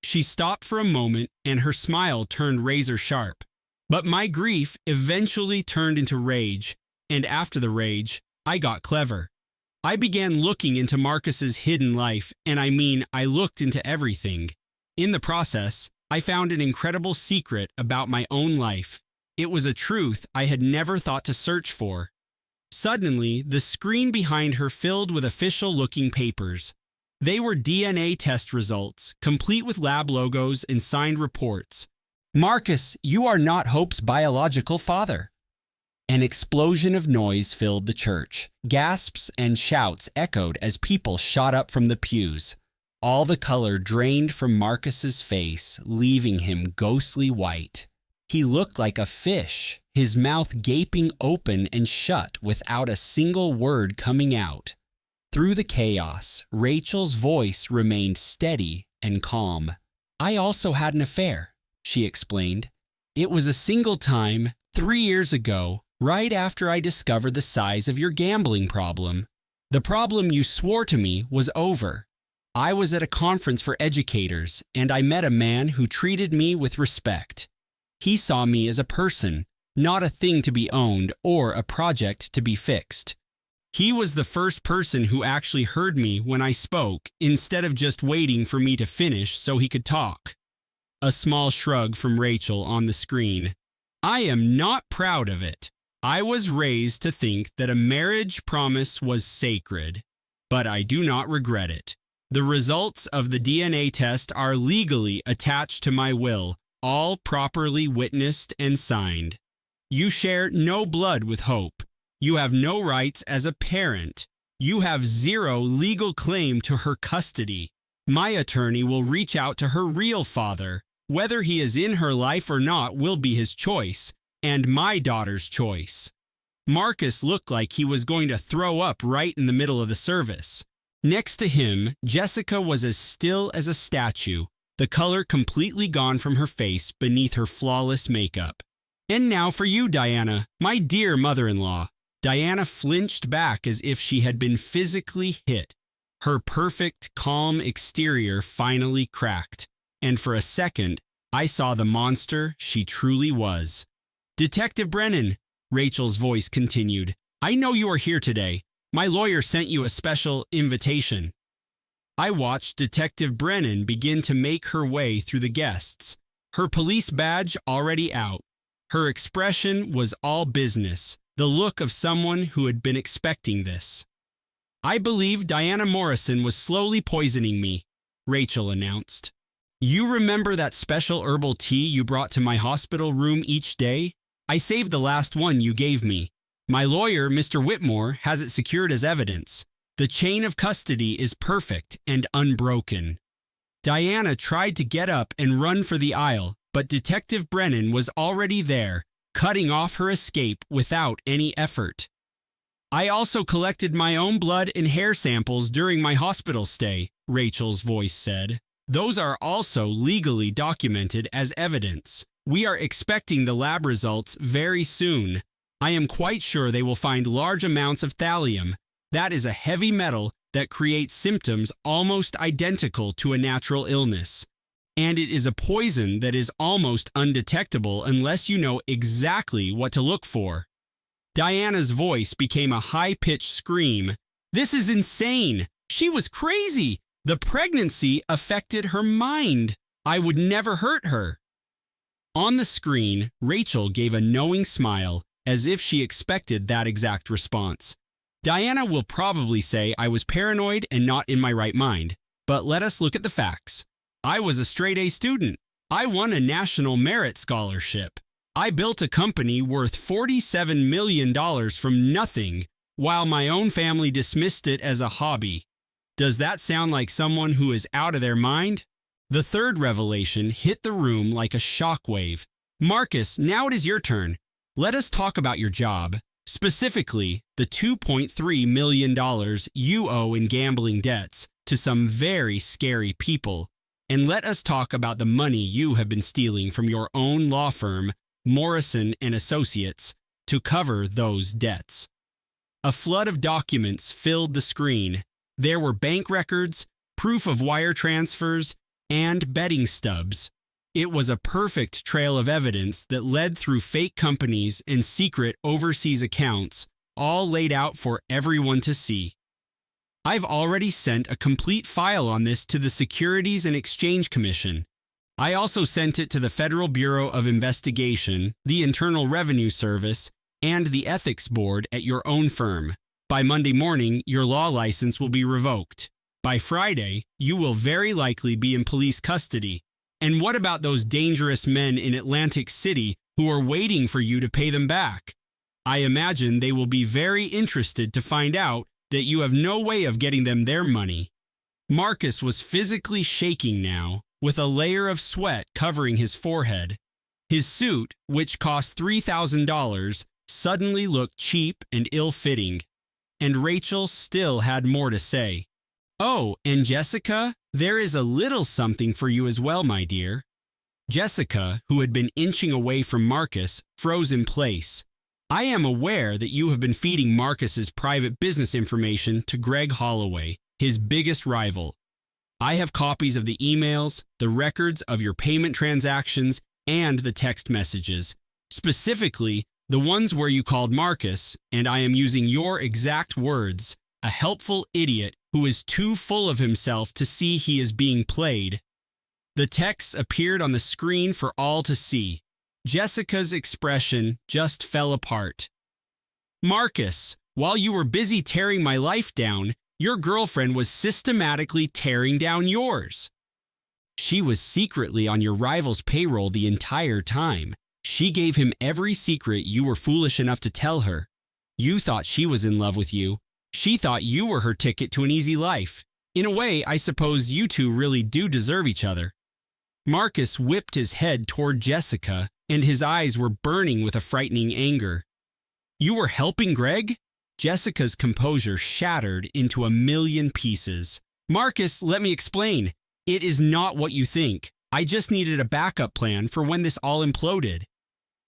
She stopped for a moment and her smile turned razor sharp. "But my grief eventually turned into rage, and after the rage, I got clever. I began looking into Marcus's hidden life, and I looked into everything. In the process, I found an incredible secret about my own life. It was a truth I had never thought to search for." Suddenly, the screen behind her filled with official-looking papers. They were DNA test results, complete with lab logos and signed reports. "Marcus, you are not Hope's biological father." An explosion of noise filled the church. Gasps and shouts echoed as people shot up from the pews. All the color drained from Marcus's face, leaving him ghostly white. He looked like a fish, his mouth gaping open and shut without a single word coming out. Through the chaos, Rachel's voice remained steady and calm. "I also had an affair," she explained. "It was a single time, 3 years ago, right after I discovered the size of your gambling problem. The problem you swore to me was over. I was at a conference for educators, and I met a man who treated me with respect. He saw me as a person, not a thing to be owned or a project to be fixed. He was the first person who actually heard me when I spoke, instead of just waiting for me to finish so he could talk." A small shrug from Rachel on the screen. "I am not proud of it. I was raised to think that a marriage promise was sacred, but I do not regret it. The results of the DNA test are legally attached to my will, all properly witnessed and signed. You share no blood with Hope. You have no rights as a parent. You have zero legal claim to her custody. My attorney will reach out to her real father. Whether he is in her life or not will be his choice, and my daughter's choice." Marcus looked like he was going to throw up right in the middle of the service. Next to him, Jessica was as still as a statue, the color completely gone from her face beneath her flawless makeup. "And now for you, Diana, my dear mother-in-law." Diana flinched back as if she had been physically hit. Her perfect, calm exterior finally cracked, and for a second, I saw the monster she truly was. "Detective Brennan," Rachel's voice continued, "I know you are here today. My lawyer sent you a special invitation." I watched Detective Brennan begin to make her way through the guests, her police badge already out. Her expression was all business, the look of someone who had been expecting this. "I believe Diana Morrison was slowly poisoning me," Rachel announced. "You remember that special herbal tea you brought to my hospital room each day? I saved the last one you gave me. My lawyer, Mr. Whitmore, has it secured as evidence. The chain of custody is perfect and unbroken." Diana tried to get up and run for the aisle, but Detective Brennan was already there, cutting off her escape without any effort. "I also collected my own blood and hair samples during my hospital stay," Rachel's voice said. "Those are also legally documented as evidence. We are expecting the lab results very soon. I am quite sure they will find large amounts of thallium. That is a heavy metal that creates symptoms almost identical to a natural illness. And it is a poison that is almost undetectable unless you know exactly what to look for." Diana's voice became a high-pitched scream. "This is insane! She was crazy! The pregnancy affected her mind. I would never hurt her." On the screen, Rachel gave a knowing smile, as if she expected that exact response. Diana will probably say I was paranoid and not in my right mind, but let us look at the facts. I was a straight-A student. I won a national merit scholarship. I built a company worth $47 million from nothing, while my own family dismissed it as a hobby. Does that sound like someone who is out of their mind? The third revelation hit the room like a shockwave. "Marcus, now it is your turn. Let us talk about your job. Specifically, the $2.3 million you owe in gambling debts to some very scary people. And let us talk about the money you have been stealing from your own law firm, Morrison and Associates, to cover those debts." A flood of documents filled the screen. There were bank records, proof of wire transfers, and betting stubs. It was a perfect trail of evidence that led through fake companies and secret overseas accounts, all laid out for everyone to see. I've already sent a complete file on this to the Securities and Exchange Commission. I also sent it to the Federal Bureau of Investigation, the Internal Revenue Service, and the Ethics Board at your own firm. By Monday morning, your law license will be revoked. By Friday, you will very likely be in police custody. And what about those dangerous men in Atlantic City who are waiting for you to pay them back? I imagine they will be very interested to find out that you have no way of getting them their money. Marcus was physically shaking now, with a layer of sweat covering his forehead. His suit, which cost $3,000, suddenly looked cheap and ill-fitting. And Rachel still had more to say. "Oh, and Jessica, there is a little something for you as well, my dear." Jessica, who had been inching away from Marcus, froze in place. "I am aware that you have been feeding Marcus's private business information to Greg Holloway, his biggest rival. I have copies of the emails, the records of your payment transactions, and the text messages, specifically the ones where you called Marcus, and I am using your exact words, a helpful idiot who is too full of himself to see he is being played." The texts appeared on the screen for all to see. Jessica's expression just fell apart. "Marcus, while you were busy tearing my life down, your girlfriend was systematically tearing down yours. She was secretly on your rival's payroll the entire time. She gave him every secret you were foolish enough to tell her. You thought she was in love with you. She thought you were her ticket to an easy life. In a way, I suppose you two really do deserve each other." Marcus whipped his head toward Jessica, and his eyes were burning with a frightening anger. "You were helping Greg?" Jessica's composure shattered into a million pieces. "Marcus, let me explain. It is not what you think. I just needed a backup plan for when this all imploded.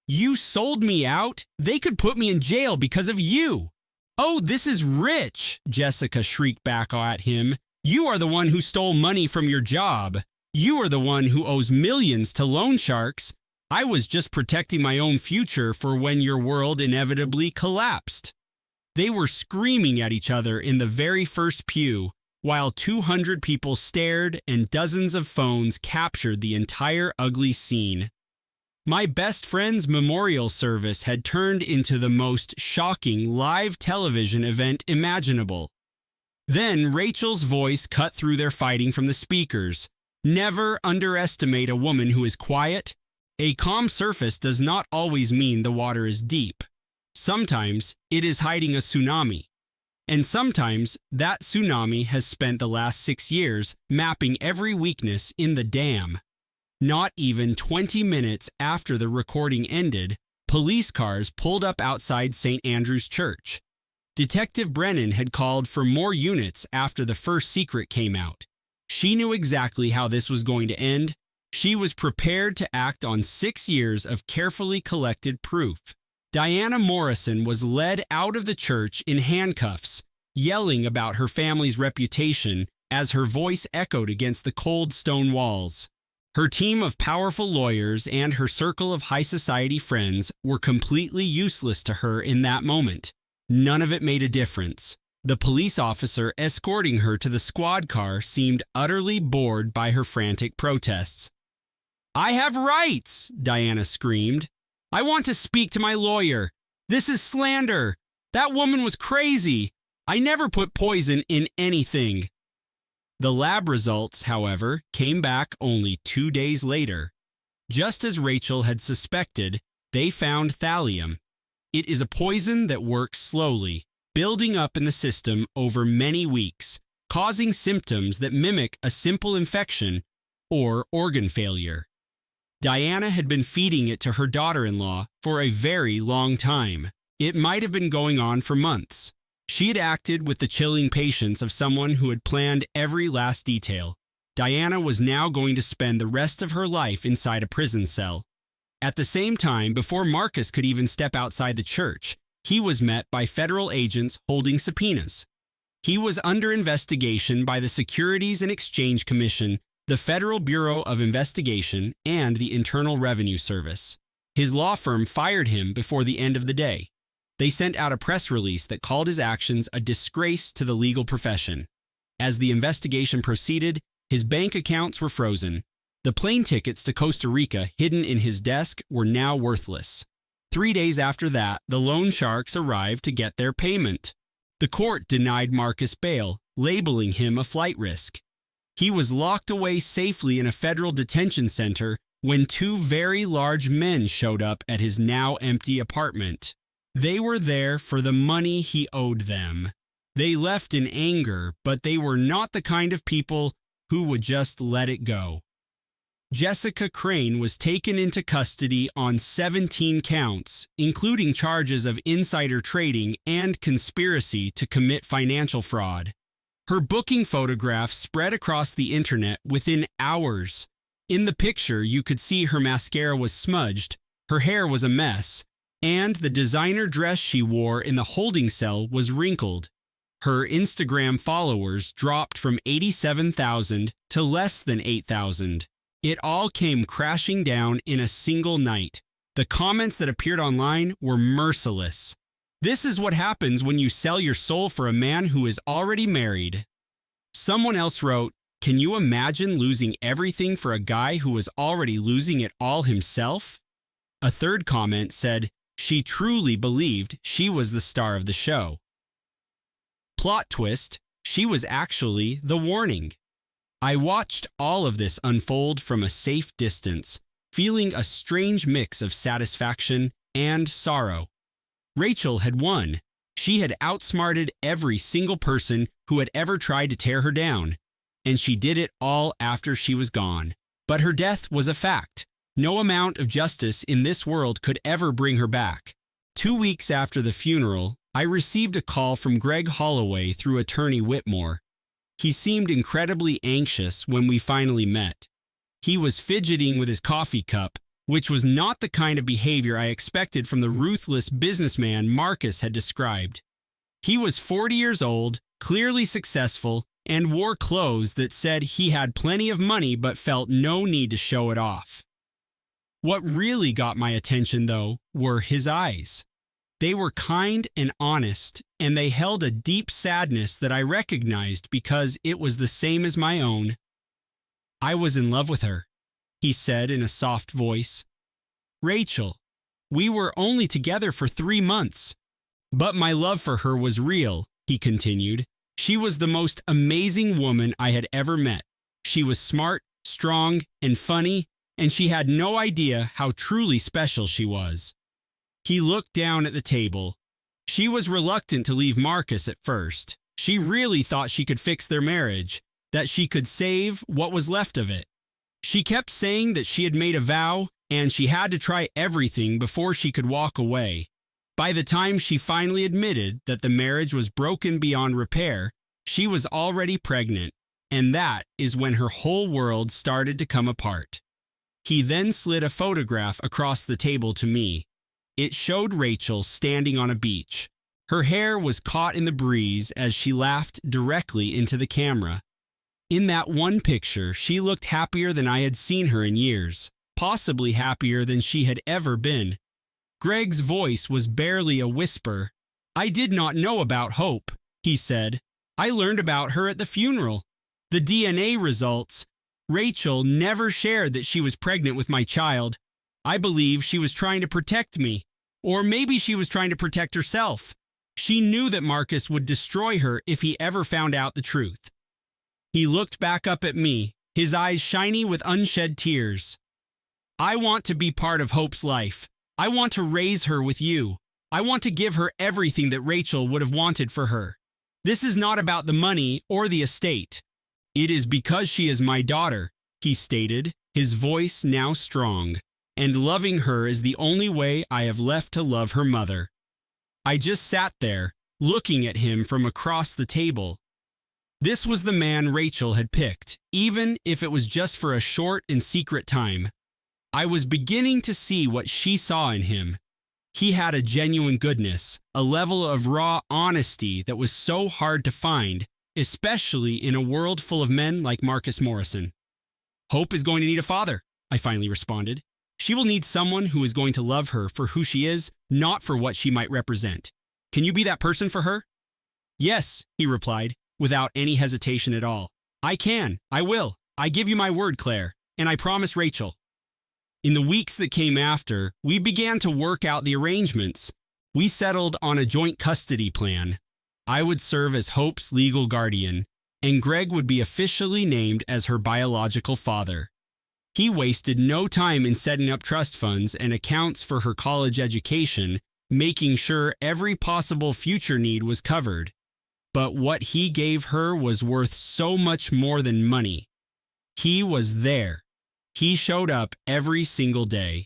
You sold me out? They could put me in jail because of you." "Oh, this is rich," Jessica shrieked back at him. "You are the one who stole money from your job. You are the one who owes millions to loan sharks. I was just protecting my own future for when your world inevitably collapsed." They were screaming at each other in the very first pew, while 200 people stared and dozens of phones captured the entire ugly scene. My best friend's memorial service had turned into the most shocking live television event imaginable. Then Rachel's voice cut through their fighting from the speakers. "Never underestimate a woman who is quiet. A calm surface does not always mean the water is deep. Sometimes it is hiding a tsunami. And sometimes that tsunami has spent the last 6 years mapping every weakness in the dam." Not even 20 minutes after the recording ended, police cars pulled up outside St. Andrew's Church. Detective Brennan had called for more units after the first secret came out. She knew exactly how this was going to end. She was prepared to act on 6 years of carefully collected proof. Diana Morrison was led out of the church in handcuffs, yelling about her family's reputation as her voice echoed against the cold stone walls. Her team of powerful lawyers and her circle of high society friends were completely useless to her in that moment. None of it made a difference. The police officer escorting her to the squad car seemed utterly bored by her frantic protests. "I have rights!" Diana screamed. "I want to speak to my lawyer. This is slander. That woman was crazy. I never put poison in anything." The lab results, however, came back only 2 days later. Just as Rachel had suspected, they found thallium. It is a poison that works slowly, building up in the system over many weeks, causing symptoms that mimic a simple infection or organ failure. Diana had been feeding it to her daughter-in-law for a very long time. It might have been going on for months. She had acted with the chilling patience of someone who had planned every last detail. Diana was now going to spend the rest of her life inside a prison cell. At the same time, before Marcus could even step outside the church, he was met by federal agents holding subpoenas. He was under investigation by the Securities and Exchange Commission, the Federal Bureau of Investigation, and the Internal Revenue Service. His law firm fired him before the end of the day. They sent out a press release that called his actions a disgrace to the legal profession. As the investigation proceeded, his bank accounts were frozen. The plane tickets to Costa Rica hidden in his desk were now worthless. 3 days after that, the loan sharks arrived to get their payment. The court denied Marcus bail, labeling him a flight risk. He was locked away safely in a federal detention center when 2 very large men showed up at his now empty apartment. They were there for the money he owed them. They left in anger, but they were not the kind of people who would just let it go. Jessica Crane was taken into custody on 17 counts, including charges of insider trading and conspiracy to commit financial fraud. Her booking photographs spread across the internet within hours. In the picture, you could see her mascara was smudged, her hair was a mess, and the designer dress she wore in the holding cell was wrinkled. Her Instagram followers dropped from 87,000 to less than 8,000. It all came crashing down in a single night. The comments that appeared online were merciless. This is what happens when you sell your soul for a man who is already married. Someone else wrote, "Can you imagine losing everything for a guy who was already losing it all himself?" A third comment said, "She truly believed she was the star of the show." Plot twist, she was actually the warning. I watched all of this unfold from a safe distance, feeling a strange mix of satisfaction and sorrow. Rachel had won. She had outsmarted every single person who had ever tried to tear her down, and she did it all after she was gone. But her death was a fact. No amount of justice in this world could ever bring her back. 2 weeks after the funeral, I received a call from Greg Holloway through attorney Whitmore. He seemed incredibly anxious when we finally met. He was fidgeting with his coffee cup, which was not the kind of behavior I expected from the ruthless businessman Marcus had described. He was 40 years old, clearly successful, and wore clothes that said he had plenty of money but felt no need to show it off. What really got my attention, though, were his eyes. They were kind and honest, and they held a deep sadness that I recognized because it was the same as my own. "I was in love with her," he said in a soft voice. "Rachel, we were only together for 3 months. But my love for her was real," he continued. "She was the most amazing woman I had ever met. She was smart, strong, and funny, and she had no idea how truly special she was." He looked down at the table. She was reluctant to leave Marcus at first. She really thought she could fix their marriage, that she could save what was left of it. She kept saying that she had made a vow and she had to try everything before she could walk away. By the time she finally admitted that the marriage was broken beyond repair, she was already pregnant, and that is when her whole world started to come apart. He then slid a photograph across the table to me. It showed Rachel standing on a beach. Her hair was caught in the breeze as she laughed directly into the camera. In that one picture, she looked happier than I had seen her in years, possibly happier than she had ever been. Greg's voice was barely a whisper. "I did not know about Hope," he said. "I learned about her at the funeral. The DNA results. Rachel never shared that she was pregnant with my child. I believe she was trying to protect me. Or maybe she was trying to protect herself. She knew that Marcus would destroy her if he ever found out the truth." He looked back up at me, his eyes shiny with unshed tears. "I want to be part of Hope's life. I want to raise her with you. I want to give her everything that Rachel would have wanted for her. This is not about the money or the estate. It is because she is my daughter," he stated, his voice now strong. "And loving her is the only way I have left to love her mother." I just sat there, looking at him from across the table. This was the man Rachel had picked, even if it was just for a short and secret time. I was beginning to see what she saw in him. He had a genuine goodness, a level of raw honesty that was so hard to find, especially in a world full of men like Marcus Morrison. "Hope is going to need a father," I finally responded. "She will need someone who is going to love her for who she is, not for what she might represent. Can you be that person for her?" "Yes," he replied, without any hesitation at all. "I can. I will. I give you my word, Claire, and I promise Rachel." In the weeks that came after, we began to work out the arrangements. We settled on a joint custody plan. I would serve as Hope's legal guardian, and Greg would be officially named as her biological father. He wasted no time in setting up trust funds and accounts for her college education, making sure every possible future need was covered. But what he gave her was worth so much more than money. He was there. He showed up every single day.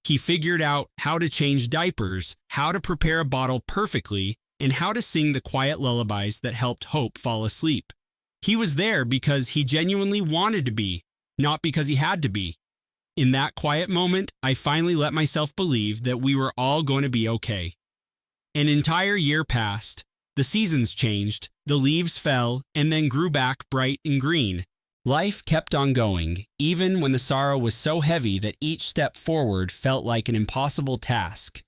He figured out how to change diapers, how to prepare a bottle perfectly, and how to sing the quiet lullabies that helped Hope fall asleep. He was there because he genuinely wanted to be, not because he had to be. In that quiet moment, I finally let myself believe that we were all going to be okay. An entire year passed. The seasons changed, the leaves fell, and then grew back bright and green. Life kept on going, even when the sorrow was so heavy that each step forward felt like an impossible task.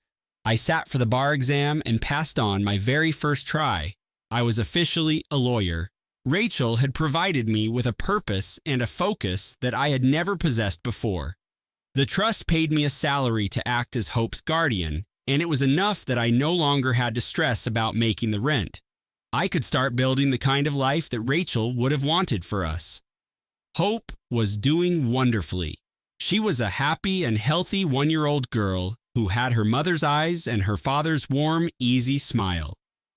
I sat for the bar exam and passed on my very first try. I was officially a lawyer. Rachel had provided me with a purpose and a focus that I had never possessed before. The trust paid me a salary to act as Hope's guardian, and it was enough that I no longer had to stress about making the rent. I could start building the kind of life that Rachel would have wanted for us. Hope was doing wonderfully. She was a happy and healthy 1-year-old girl who had her mother's eyes and her father's warm, easy smile.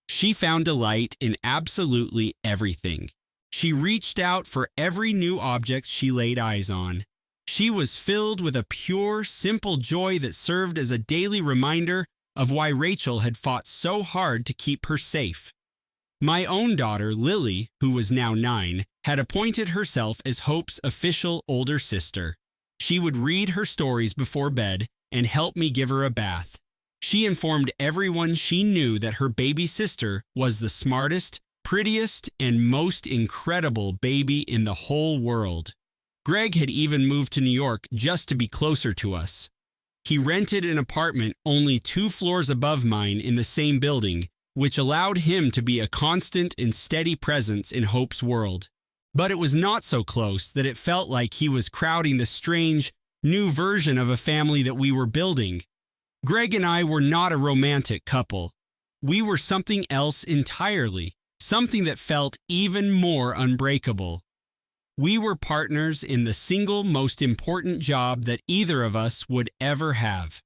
She found delight in absolutely everything. She reached out for every new object she laid eyes on. She was filled with a pure, simple joy that served as a daily reminder of why Rachel had fought so hard to keep her safe. My own daughter, Lily, who was now 9, had appointed herself as Hope's official older sister. She would read her stories before bed and help me give her a bath. She informed everyone she knew that her baby sister was the smartest, prettiest, and most incredible baby in the whole world. Greg had even moved to New York just to be closer to us. He rented an apartment only 2 floors above mine in the same building, which allowed him to be a constant and steady presence in Hope's world. But it was not so close that it felt like he was crowding the strange, new version of a family that we were building. Greg and I were not a romantic couple. We were something else entirely, something that felt even more unbreakable. We were partners in the single most important job that either of us would ever have.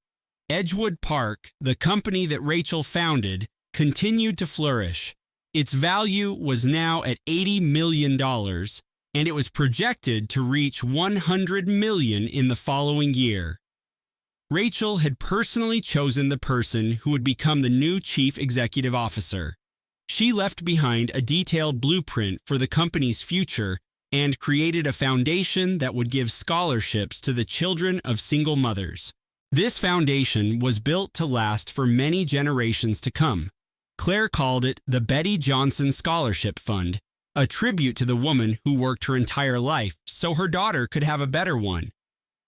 Edgewood Park, the company that Rachel founded, continued to flourish. Its value was now at $80 million, and it was projected to reach $100 million in the following year. Rachel had personally chosen the person who would become the new chief executive officer. She left behind a detailed blueprint for the company's future and created a foundation that would give scholarships to the children of single mothers. This foundation was built to last for many generations to come. Claire called it the Betty Johnson Scholarship Fund, a tribute to the woman who worked her entire life so her daughter could have a better one.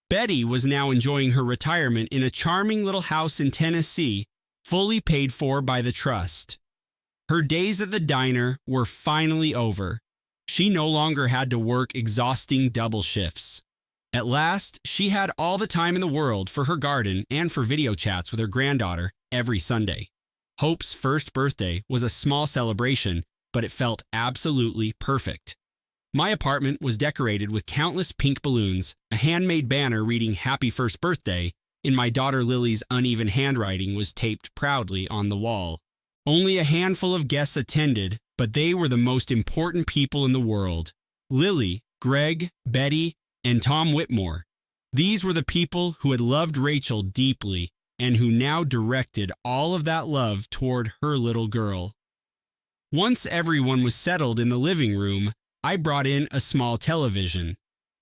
Betty was now enjoying her retirement in a charming little house in Tennessee, fully paid for by the trust. Her days at the diner were finally over. She no longer had to work exhausting double shifts. At last, she had all the time in the world for her garden and for video chats with her granddaughter every Sunday. Hope's first birthday was a small celebration, but it felt absolutely perfect. My apartment was decorated with countless pink balloons, a handmade banner reading "Happy First Birthday" in my daughter Lily's uneven handwriting was taped proudly on the wall. Only a handful of guests attended, but they were the most important people in the world. Lily, Greg, Betty, and Tom Whitmore. These were the people who had loved Rachel deeply and who now directed all of that love toward her little girl. Once everyone was settled in the living room, I brought in a small television.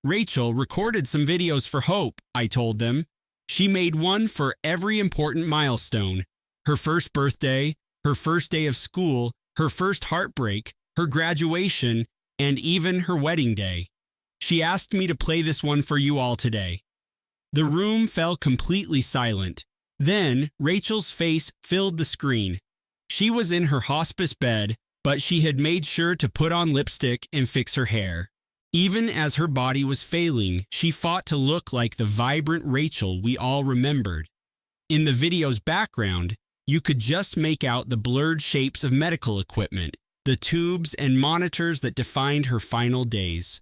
Rachel recorded some videos for Hope, I told them. She made one for every important milestone: her first birthday, her first day of school, her first heartbreak, her graduation, and even her wedding day. She asked me to play this one for you all today. The room fell completely silent. Then Rachel's face filled the screen. She was in her hospice bed, but she had made sure to put on lipstick and fix her hair. Even as her body was failing, she fought to look like the vibrant Rachel we all remembered. In the video's background, you could just make out the blurred shapes of medical equipment, the tubes and monitors that defined her final days.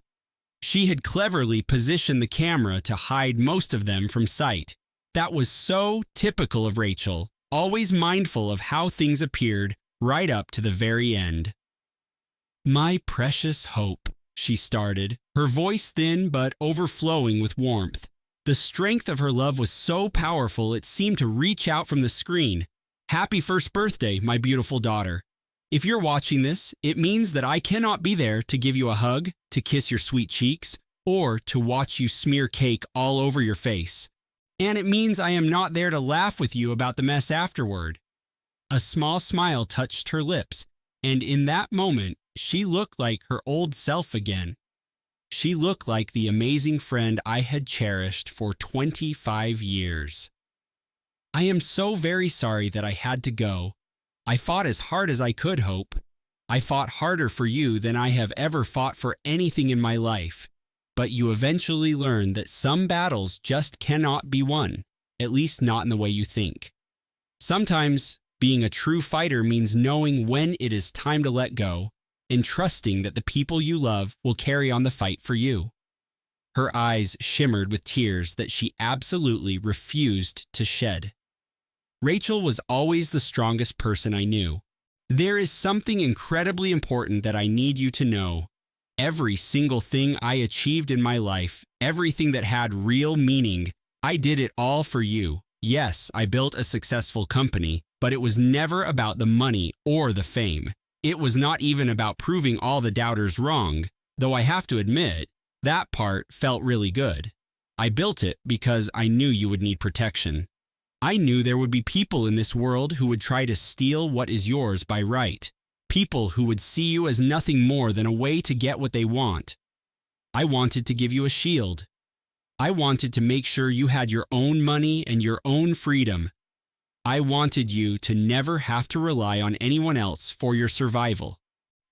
She had cleverly positioned the camera to hide most of them from sight. That was so typical of Rachel, always mindful of how things appeared right up to the very end. "My precious Hope," she started, her voice thin but overflowing with warmth. The strength of her love was so powerful it seemed to reach out from the screen. "Happy first birthday, my beautiful daughter. If you're watching this, it means that I cannot be there to give you a hug, to kiss your sweet cheeks, or to watch you smear cake all over your face. And it means I am not there to laugh with you about the mess afterward." A small smile touched her lips, and in that moment, she looked like her old self again. She looked like the amazing friend I had cherished for 25 years. "I am so very sorry that I had to go. I fought as hard as I could, Hope. I fought harder for you than I have ever fought for anything in my life. But you eventually learn that some battles just cannot be won, at least not in the way you think. Sometimes being a true fighter means knowing when it is time to let go and trusting that the people you love will carry on the fight for you." Her eyes shimmered with tears that she absolutely refused to shed. Rachel was always the strongest person I knew. There is something incredibly important that I need you to know. Every single thing I achieved in my life, everything that had real meaning, I did it all for you. Yes, I built a successful company, but it was never about the money or the fame. It was not even about proving all the doubters wrong, though I have to admit, that part felt really good. I built it because I knew you would need protection. I knew there would be people in this world who would try to steal what is yours by right. People who would see you as nothing more than a way to get what they want. I wanted to give you a shield. I wanted to make sure you had your own money and your own freedom. I wanted you to never have to rely on anyone else for your survival.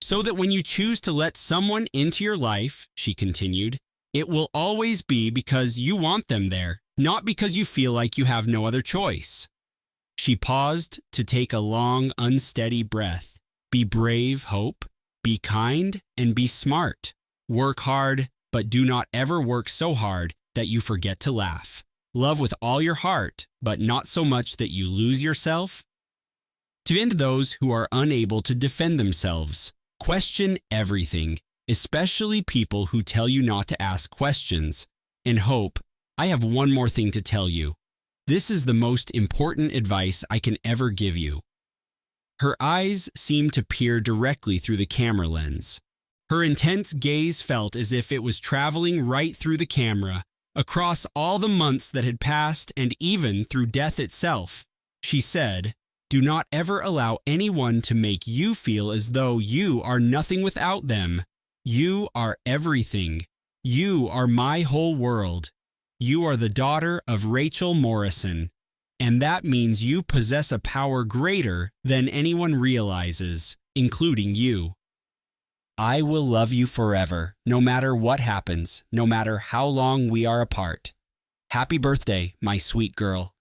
So that when you choose to let someone into your life," she continued, "it will always be because you want them there, not because you feel like you have no other choice." She paused to take a long, unsteady breath. "Be brave, Hope. Be kind and be smart. Work hard, but do not ever work so hard that you forget to laugh. Love with all your heart, but not so much that you lose yourself." To end those who are unable to defend themselves, question everything, especially people who tell you not to ask questions. And Hope, I have one more thing to tell you. This is the most important advice I can ever give you. Her eyes seemed to peer directly through the camera lens. Her intense gaze felt as if it was traveling right through the camera, across all the months that had passed and even through death itself. She said, "Do not ever allow anyone to make you feel as though you are nothing without them. You are everything. You are my whole world. You are the daughter of Rachel Morrison, and that means you possess a power greater than anyone realizes, including you. I will love you forever, no matter what happens, no matter how long we are apart. Happy birthday, my sweet girl."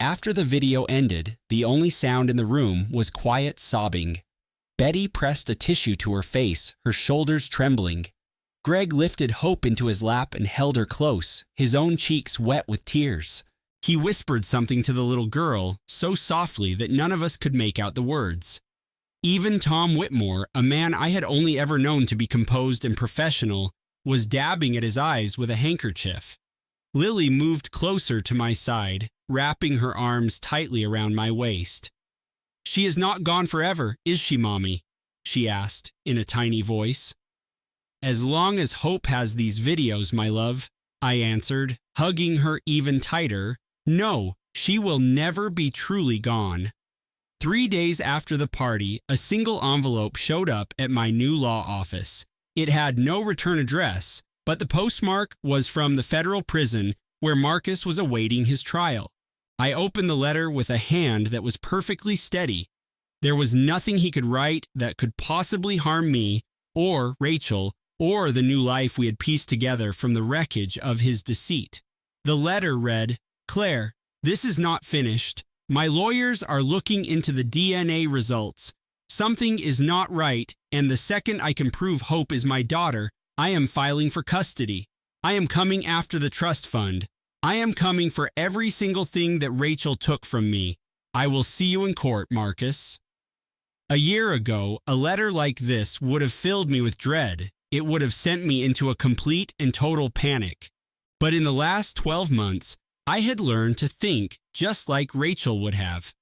After the video ended, the only sound in the room was quiet sobbing. Betty pressed a tissue to her face, her shoulders trembling. Greg lifted Hope into his lap and held her close, his own cheeks wet with tears. He whispered something to the little girl, so softly that none of us could make out the words. Even Tom Whitmore, a man I had only ever known to be composed and professional, was dabbing at his eyes with a handkerchief. Lily moved closer to my side, wrapping her arms tightly around my waist. "She is not gone forever, is she, Mommy?" she asked in a tiny voice. "As long as Hope has these videos, my love," I answered, hugging her even tighter. "No, she will never be truly gone." 3 days after the party, a single envelope showed up at my new law office. It had no return address, but the postmark was from the federal prison where Marcus was awaiting his trial. I opened the letter with a hand that was perfectly steady. There was nothing he could write that could possibly harm me, or Rachel, or the new life we had pieced together from the wreckage of his deceit. The letter read, "Claire, this is not finished. My lawyers are looking into the DNA results. Something is not right, and the second I can prove Hope is my daughter, I am filing for custody. I am coming after the trust fund. I am coming for every single thing that Rachel took from me. I will see you in court, Marcus. A year ago, a letter like this would have filled me with dread. It would have sent me into a complete and total panic. But in the last 12 months, I had learned to think just like Rachel would have.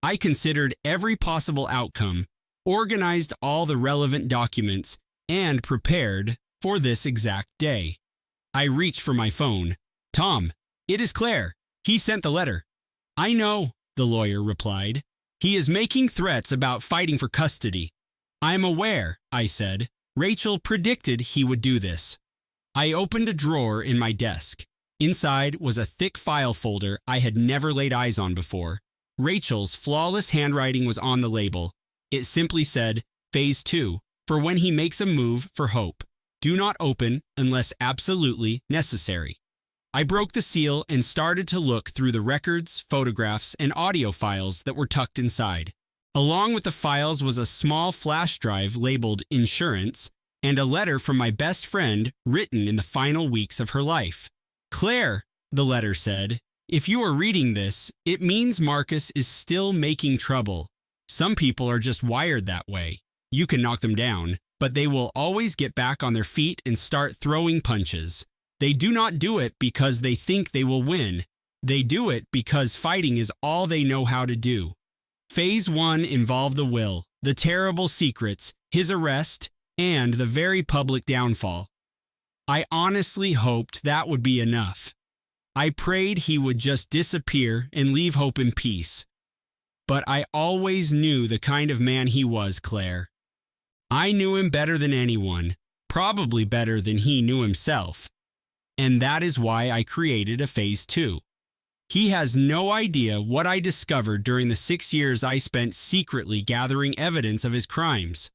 I considered every possible outcome, organized all the relevant documents, and prepared for this exact day. I reached for my phone. Tom, it is Claire. He sent the letter. I know, the lawyer replied. He is making threats about fighting for custody. I am aware, I said. Rachel predicted he would do this. I opened a drawer in my desk. Inside was a thick file folder I had never laid eyes on before. Rachel's flawless handwriting was on the label. It simply said, Phase 2, for when he makes a move for hope. Do not open unless absolutely necessary. I broke the seal and started to look through the records, photographs, and audio files that were tucked inside. Along with the files was a small flash drive labeled Insurance and a letter from my best friend written in the final weeks of her life. Claire, the letter said, if you are reading this, it means Marcus is still making trouble. Some people are just wired that way. You can knock them down, but they will always get back on their feet and start throwing punches. They do not do it because they think they will win. They do it because fighting is all they know how to do. Phase 1 involved the will, the terrible secrets, his arrest, and the very public downfall. I honestly hoped that would be enough. I prayed he would just disappear and leave hope in peace. But I always knew the kind of man he was, Claire. I knew him better than anyone, probably better than he knew himself. And that is why I created a Phase 2. He has no idea what I discovered during the 6 years I spent secretly gathering evidence of his crimes.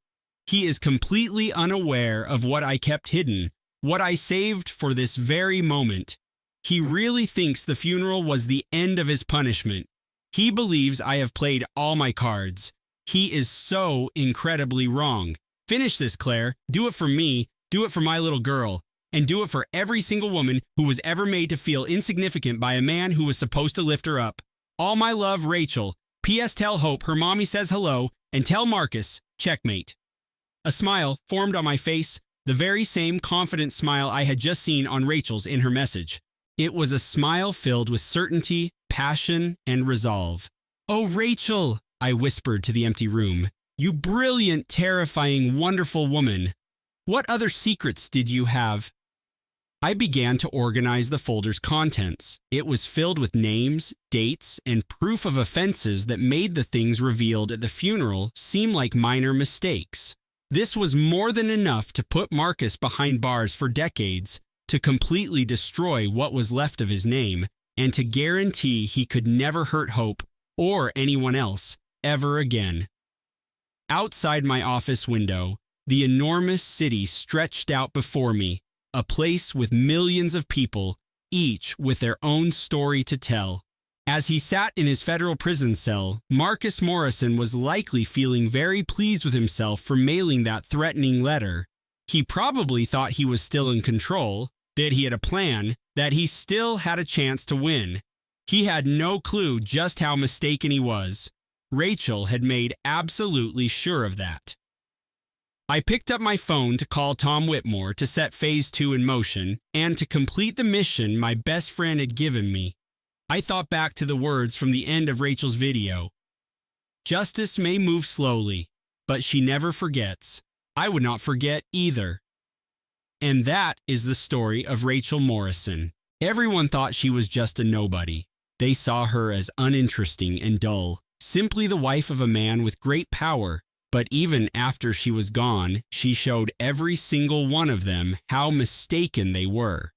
He is completely unaware of what I kept hidden, what I saved for this very moment. He really thinks the funeral was the end of his punishment. He believes I have played all my cards. He is so incredibly wrong. Finish this, Claire. Do it for me. Do it for my little girl. And do it for every single woman who was ever made to feel insignificant by a man who was supposed to lift her up. All my love, Rachel. P.S. Tell Hope her mommy says hello, and tell Marcus, checkmate. A smile formed on my face, the very same confident smile I had just seen on Rachel's in her message. It was a smile filled with certainty, passion, and resolve. Oh, Rachel, I whispered to the empty room. You brilliant, terrifying, wonderful woman. What other secrets did you have? I began to organize the folder's contents. It was filled with names, dates, and proof of offenses that made the things revealed at the funeral seem like minor mistakes. This was more than enough to put Marcus behind bars for decades, to completely destroy what was left of his name, and to guarantee he could never hurt Hope or anyone else ever again. Outside my office window, the enormous city stretched out before me, a place with millions of people, each with their own story to tell. As he sat in his federal prison cell, Marcus Morrison was likely feeling very pleased with himself for mailing that threatening letter. He probably thought he was still in control, that he had a plan, that he still had a chance to win. He had no clue just how mistaken he was. Rachel had made absolutely sure of that. I picked up my phone to call Tom Whitmore to set Phase 2 in motion and to complete the mission my best friend had given me. I thought back to the words from the end of Rachel's video. Justice may move slowly, but she never forgets. I would not forget either. And that is the story of Rachel Morrison. Everyone thought she was just a nobody. They saw her as uninteresting and dull, simply the wife of a man with great power. But even after she was gone, she showed every single one of them how mistaken they were.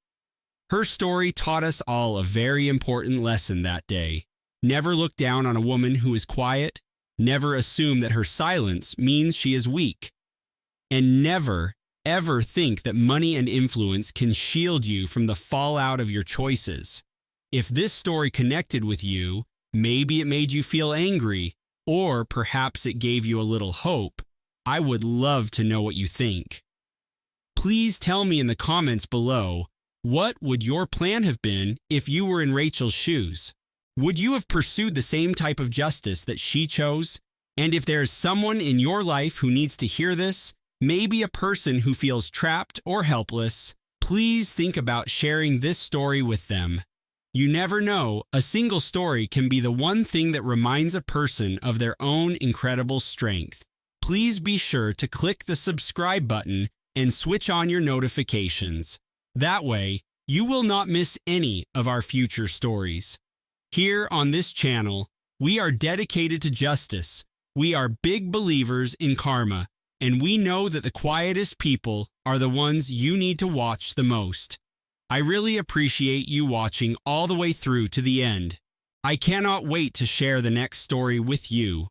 Her story taught us all a very important lesson that day. Never look down on a woman who is quiet. Never assume that her silence means she is weak. And never, ever think that money and influence can shield you from the fallout of your choices. If this story connected with you, maybe it made you feel angry, or perhaps it gave you a little hope. I would love to know what you think. Please tell me in the comments below, what would your plan have been if you were in Rachel's shoes? Would you have pursued the same type of justice that she chose? And if there is someone in your life who needs to hear this, maybe a person who feels trapped or helpless, please think about sharing this story with them. You never know, a single story can be the one thing that reminds a person of their own incredible strength. Please be sure to click the subscribe button and switch on your notifications. That way, you will not miss any of our future stories. Here on this channel, we are dedicated to justice. We are big believers in karma, and we know that the quietest people are the ones you need to watch the most. I really appreciate you watching all the way through to the end. I cannot wait to share the next story with you.